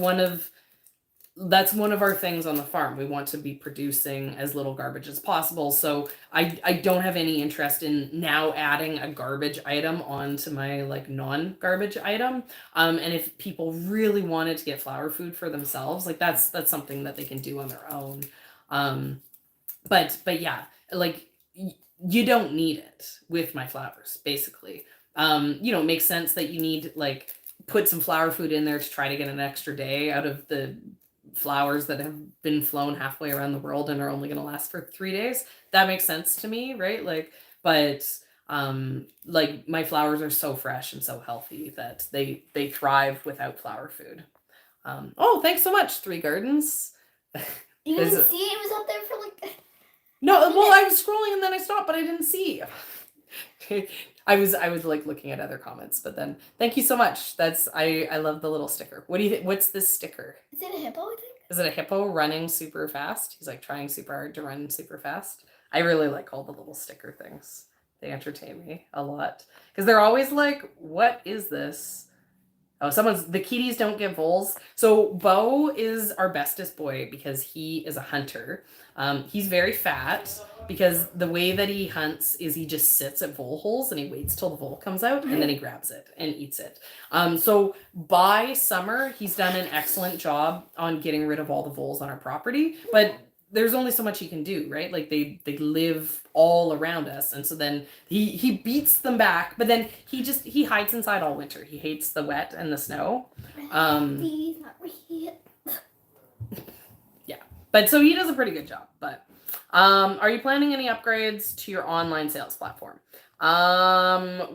that's one of our things on the farm. We want to be producing as little garbage as possible. So I don't have any interest in now adding a garbage item onto my like non-garbage item. And if people really wanted to get flower food for themselves, like that's something that they can do on their own. But yeah, like you don't need it with my flowers, basically. It makes sense that you need like put some flower food in there to try to get an extra day out of the flowers that have been flown halfway around the world and are only going to last for 3 days. That makes sense to me, right? Like, but like my flowers are so fresh and so healthy that they thrive without flower food. Oh, thanks so much, Three Gardens. You didn't see it was up there for like. No, well, I was scrolling and then I stopped, but I didn't see. I was like looking at other comments, but then thank you so much. I love the little sticker. What do you think? What's this sticker? Is it a hippo, I think? Is it a hippo running super fast? He's like trying super hard to run super fast. I really like all the little sticker things. They entertain me a lot because they're always like, what is this? Oh, the kitties don't get voles. So Bo is our bestest boy because he is a hunter. He's very fat because the way that he hunts is he just sits at vole holes and he waits till the vole comes out and then he grabs it and eats it. So by summer, he's done an excellent job on getting rid of all the voles on our property, but there's only so much he can do, right? Like they live all around us. And so then he beats them back, but then he hides inside all winter. He hates the wet and the snow. Yeah. But so he does a pretty good job. But are you planning any upgrades to your online sales platform?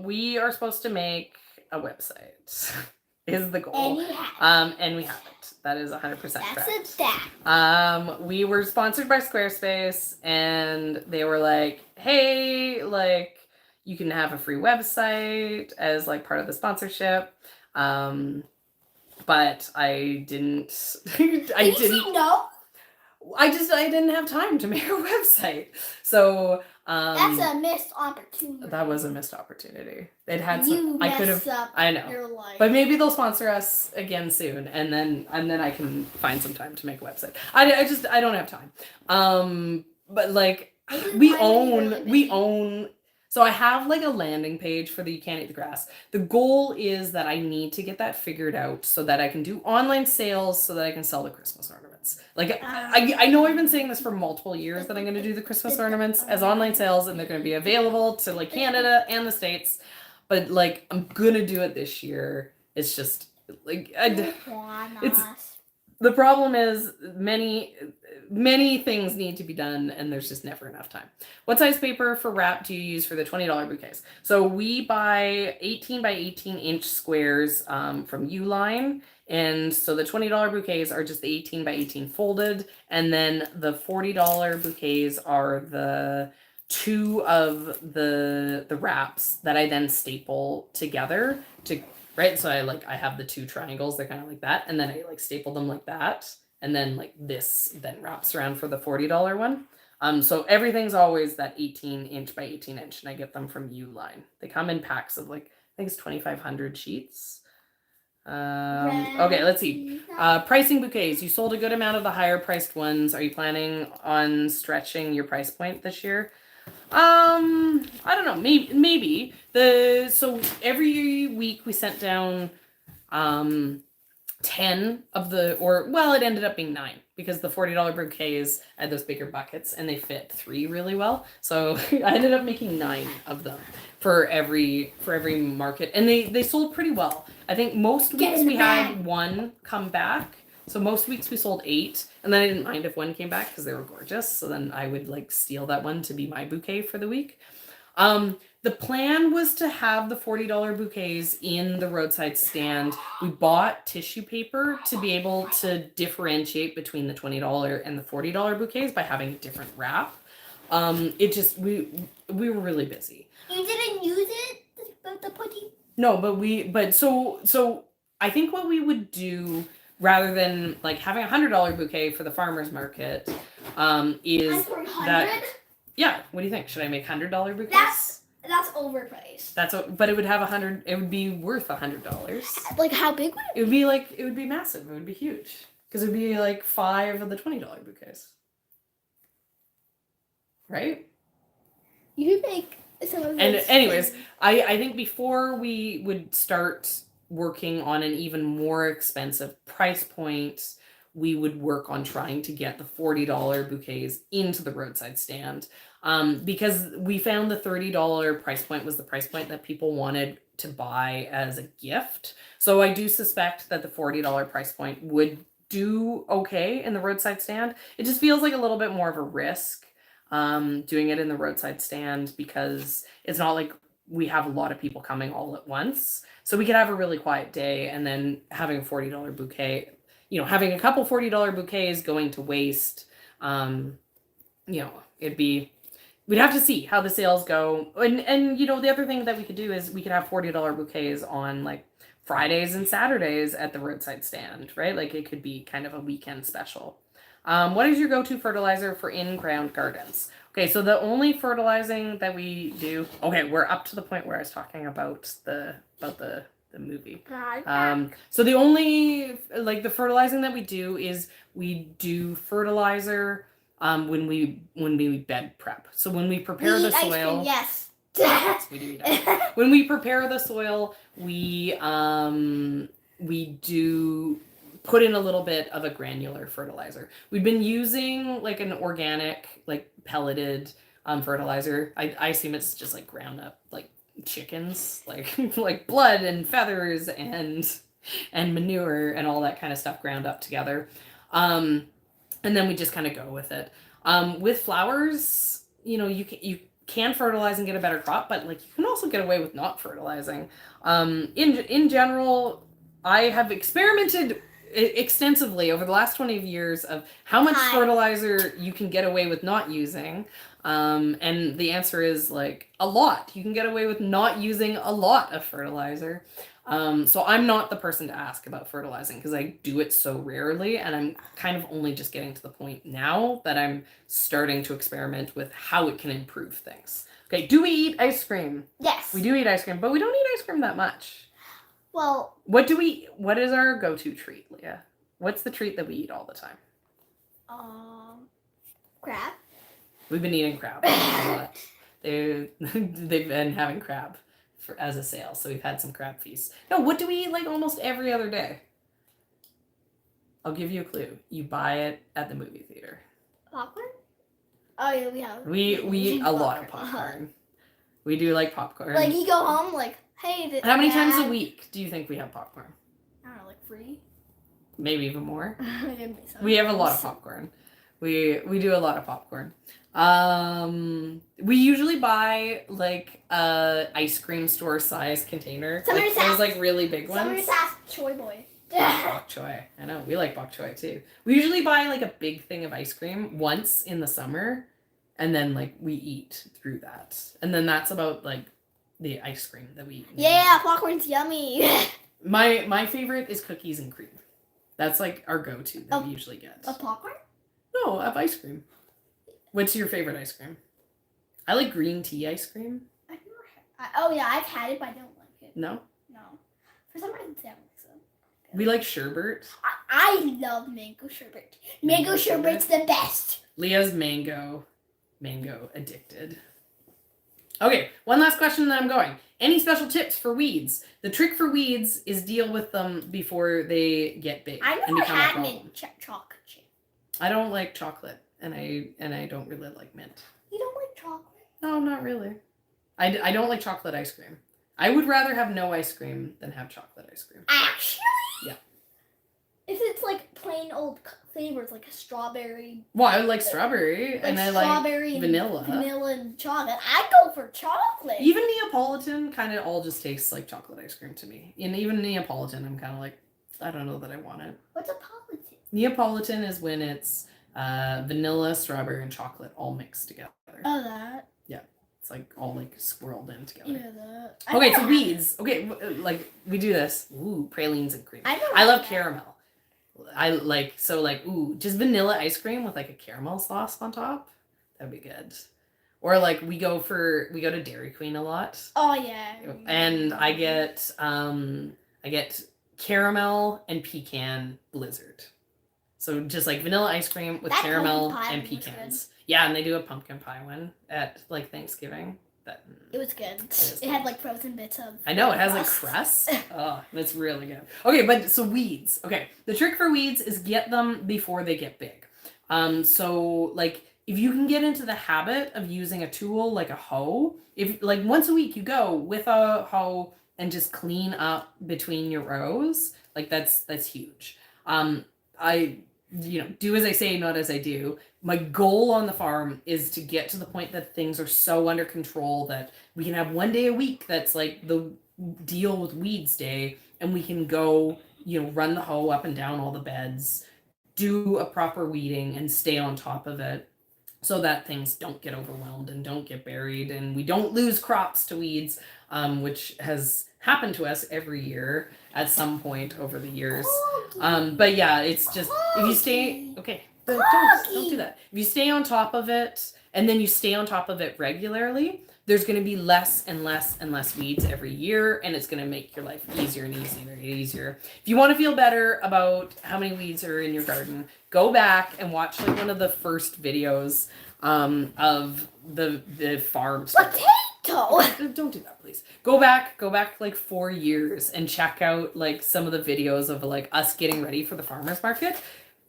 We are supposed to make a website is the goal. And we haven't. That is 100% correct. That's we were sponsored by Squarespace and they were like, hey, like you can have a free website as like part of the sponsorship. But I didn't I didn't know. I didn't have time to make a website. So that's a missed opportunity. That was a missed opportunity. It had I could have. I know. Your life. But maybe they'll sponsor us again soon, and then I can find some time to make a website. I don't have time. But like we own. So I have like a landing page for the You Can't Eat the Grass. The goal is that I need to get that figured out so that I can do online sales so that I can sell the Christmas ornaments. ornaments. Like, I know I've been saying this for multiple years that I'm going to do the Christmas ornaments as online sales, and they're going to be available to like Canada and the States. But like, I'm going to do it this year. It's just like, it's the problem is many things need to be done, and there's just never enough time. What size paper for wrap do you use for the $20 bouquets? So we buy 18 by 18 inch squares from Uline. And so the $20 bouquets are just the 18 by 18 folded. And then the $40 bouquets are the two of the wraps that I then staple together to, right? So I have the two triangles, they're kind of like that. And then I like staple them like that. And then like this then wraps around for the $40 one. So everything's always that 18 inch by 18 inch, and I get them from Uline. They come in packs of like, I think it's 2,500 sheets. Okay, let's see. Pricing bouquets. You sold a good amount of the higher priced ones. Are you planning on stretching your price point this year? I don't know. Maybe. So every week we sent down 10 of it ended up being 9 because the $40 bouquets had those bigger buckets and they fit 3 really well. So I ended up making 9 of them for every market, and they sold pretty well. I think most weeks we had 1 come back. So most weeks we sold 8, and then I didn't mind if 1 came back because they were gorgeous. So then I would like steal that one to be my bouquet for the week. The plan was to have the $40 bouquets in the roadside stand. We bought tissue paper to be able to differentiate between the $20 and the $40 bouquets by having a different wrap. We were really busy. You didn't use it, the pudding? No, but so I think what we would do rather than like having a $100 bouquet for the farmer's market is that. Yeah, what do you think? Should I make $100 bouquets? That's overpriced. But it would have 100. It would be worth $100. Like how big would it be? It would be massive. It would be huge because it would be like 5 of the $20 bouquets, right? You could make some of those. And anyways, I think before we would start working on an even more expensive price point, we would work on trying to get the $40 bouquets into the roadside stand. Because we found the $30 price point was the price point that people wanted to buy as a gift. So I do suspect that the $40 price point would do okay in the roadside stand. It just feels like a little bit more of a risk doing it in the roadside stand because it's not like we have a lot of people coming all at once. So we could have a really quiet day and then having a $40 bouquet, having a couple $40 bouquets going to waste, we'd have to see how the sales go. And the other thing that we could do is we could have $40 bouquets on like Fridays and Saturdays at the roadside stand, right? Like it could be kind of a weekend special. What is your go-to fertilizer for in-ground gardens? Okay, so the only fertilizing that we do, we're up to the point where I was talking about the movie. So the only the fertilizing that we do is we do fertilizer when we bed prep. So when we prepare the soil, yes. Yes, we do eat ice cream. When we prepare the soil, we do put in a little bit of a granular fertilizer. We've been using like an organic, like pelleted fertilizer. I assume it's just like ground up like chickens, like blood and feathers and manure and all that kind of stuff ground up together. And then we just kind of go with it. With flowers, you can fertilize and get a better crop, but like you can also get away with not fertilizing. In general, I have experimented extensively over the last 20 years of how much fertilizer you can get away with not using. And the answer is like a lot. You can get away with not using a lot of fertilizer. So I'm not the person to ask about fertilizing because I do it so rarely, and I'm kind of only just getting to the point now that I'm starting to experiment with how it can improve things. Okay, do we eat ice cream? Yes. We do eat ice cream, but we don't eat ice cream that much. Well, what is our go-to treat, Leah? What's the treat that we eat all the time? Crab. We've been eating crab a lot. They've been having crab as a sale, so we've had some crab feasts. No, what do we eat like almost every other day? I'll give you a clue. You buy it at the movie theater. Popcorn? Oh yeah, we have. We eat a lot of popcorn. We do like popcorn. Like you go home, like, hey. How many times a week do you think we have popcorn? I don't know, like 3. Maybe even more. Maybe We have a lot of popcorn. We do a lot of popcorn. We usually buy like a ice cream store size container. Like, those like really big ones. Summer's ass choy boy. Bok choy. I know, we like bok choy too. We usually buy like a big thing of ice cream once in the summer, and then like we eat through that. And then that's about like the ice cream that we eat. Yeah, popcorn's yummy. My favorite is cookies and cream. That's like our go-to that we usually get. A popcorn? No, of ice cream. What's your favorite ice cream? I like green tea ice cream. I've never had. Oh yeah, I've had it, but I don't like it. No? No. For some reason, I don't like so. We like sherbet. I love mango sherbet. Mango sherbet's the best. Leah's mango addicted. Okay, one last question and then I'm going. Any special tips for weeds? The trick for weeds is deal with them before they get big I and never become a had problem. mint chocolate chip. I don't like chocolate, and I don't really like mint. You don't like chocolate? No, not really. I don't like chocolate ice cream. I would rather have no ice cream than have chocolate ice cream. Actually? Yeah. If it's like plain old flavors, like a strawberry. Well, I like strawberry, Like and I strawberry like and vanilla. Vanilla and chocolate. I go for chocolate. Even Neapolitan kind of all just tastes like chocolate ice cream to me. And even Neapolitan, I'm kind of like, I don't know that I want it. What's a politan? Neapolitan is when it's vanilla, strawberry, and chocolate all mixed together. Oh, that. It's like all like swirled in together. Yeah, that. Okay, so weeds. Okay, like we do this. Ooh, pralines and cream. I love caramel. I like just vanilla ice cream with like a caramel sauce on top. That'd be good. Or like we go to Dairy Queen a lot. Oh yeah. And I get caramel and pecan blizzard. So just like vanilla ice cream with That caramel pumpkin pie and was pecans. Yeah, and they do a pumpkin pie one at like Thanksgiving. It was good. is It had like frozen bits of. I know, it has like crust. crust. Oh, that's really good. Okay, but so weeds. Okay, the trick for weeds is get them before they get big. So like if you can get into the habit of using a tool like a hoe, if like once a week you go with a hoe and just clean up between your rows, like that's huge. I do as I say, not as I do. My goal on the farm is to get to the point that things are so under control that we can have one day a week that's like the deal with weeds day, and we can go, run the hoe up and down all the beds, do a proper weeding, and stay on top of it so that things don't get overwhelmed and don't get buried, and we don't lose crops to weeds, which has happened to us every year at some point over the years. But yeah, it's just if you stay don't do that. If you stay on top of it and then you stay on top of it regularly, there's going to be less and less and less weeds every year, and it's going to make your life easier and easier. If you want to feel better about how many weeds are in your garden, go back and watch like one of the first videos of the farm. Don't do that, please. Go back like 4 years and check out like some of the videos of like us getting ready for the farmers market.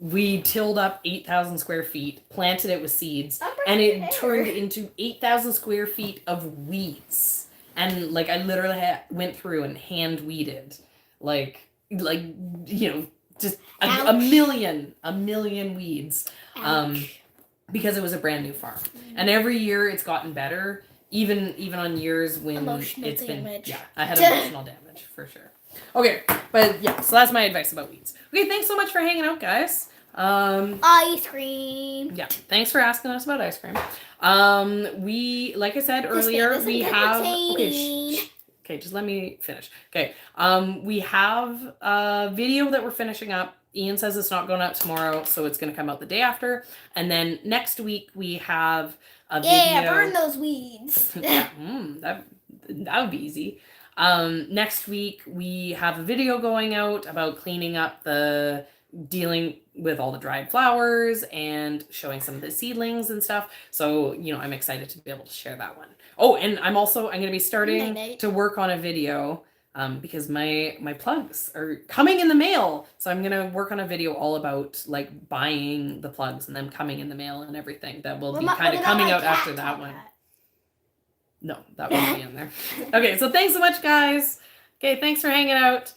We tilled up 8,000 square feet, planted it with seeds, and it turned into 8,000 square feet of weeds. And like I literally went through and hand weeded, just a million weeds, because it was a brand new farm. And every year it's gotten better, even on years when it's been I had emotional damage for sure. Okay, but yeah, so that's my advice about weeds. Okay, thanks so much for hanging out, guys. Ice cream. Yeah, thanks for asking us about ice cream. We, like I said earlier, we have. Okay, just let me finish. Okay, we have a video that we're finishing up. Ian says it's not going up tomorrow, so it's going to come out the day after. And then next week we have a video. Yeah, burn those weeds. That would be easy. Next week we have a video going out about cleaning up dealing with all the dried flowers and showing some of the seedlings and stuff. So, I'm excited to be able to share that one. Oh, and I'm going to be starting to work on a video because my plugs are coming in the mail. So I'm gonna work on a video all about like buying the plugs and them coming in the mail and everything. That will be kind of coming out after that one. No, that won't be in there. Okay, so thanks so much, guys. Okay, thanks for hanging out.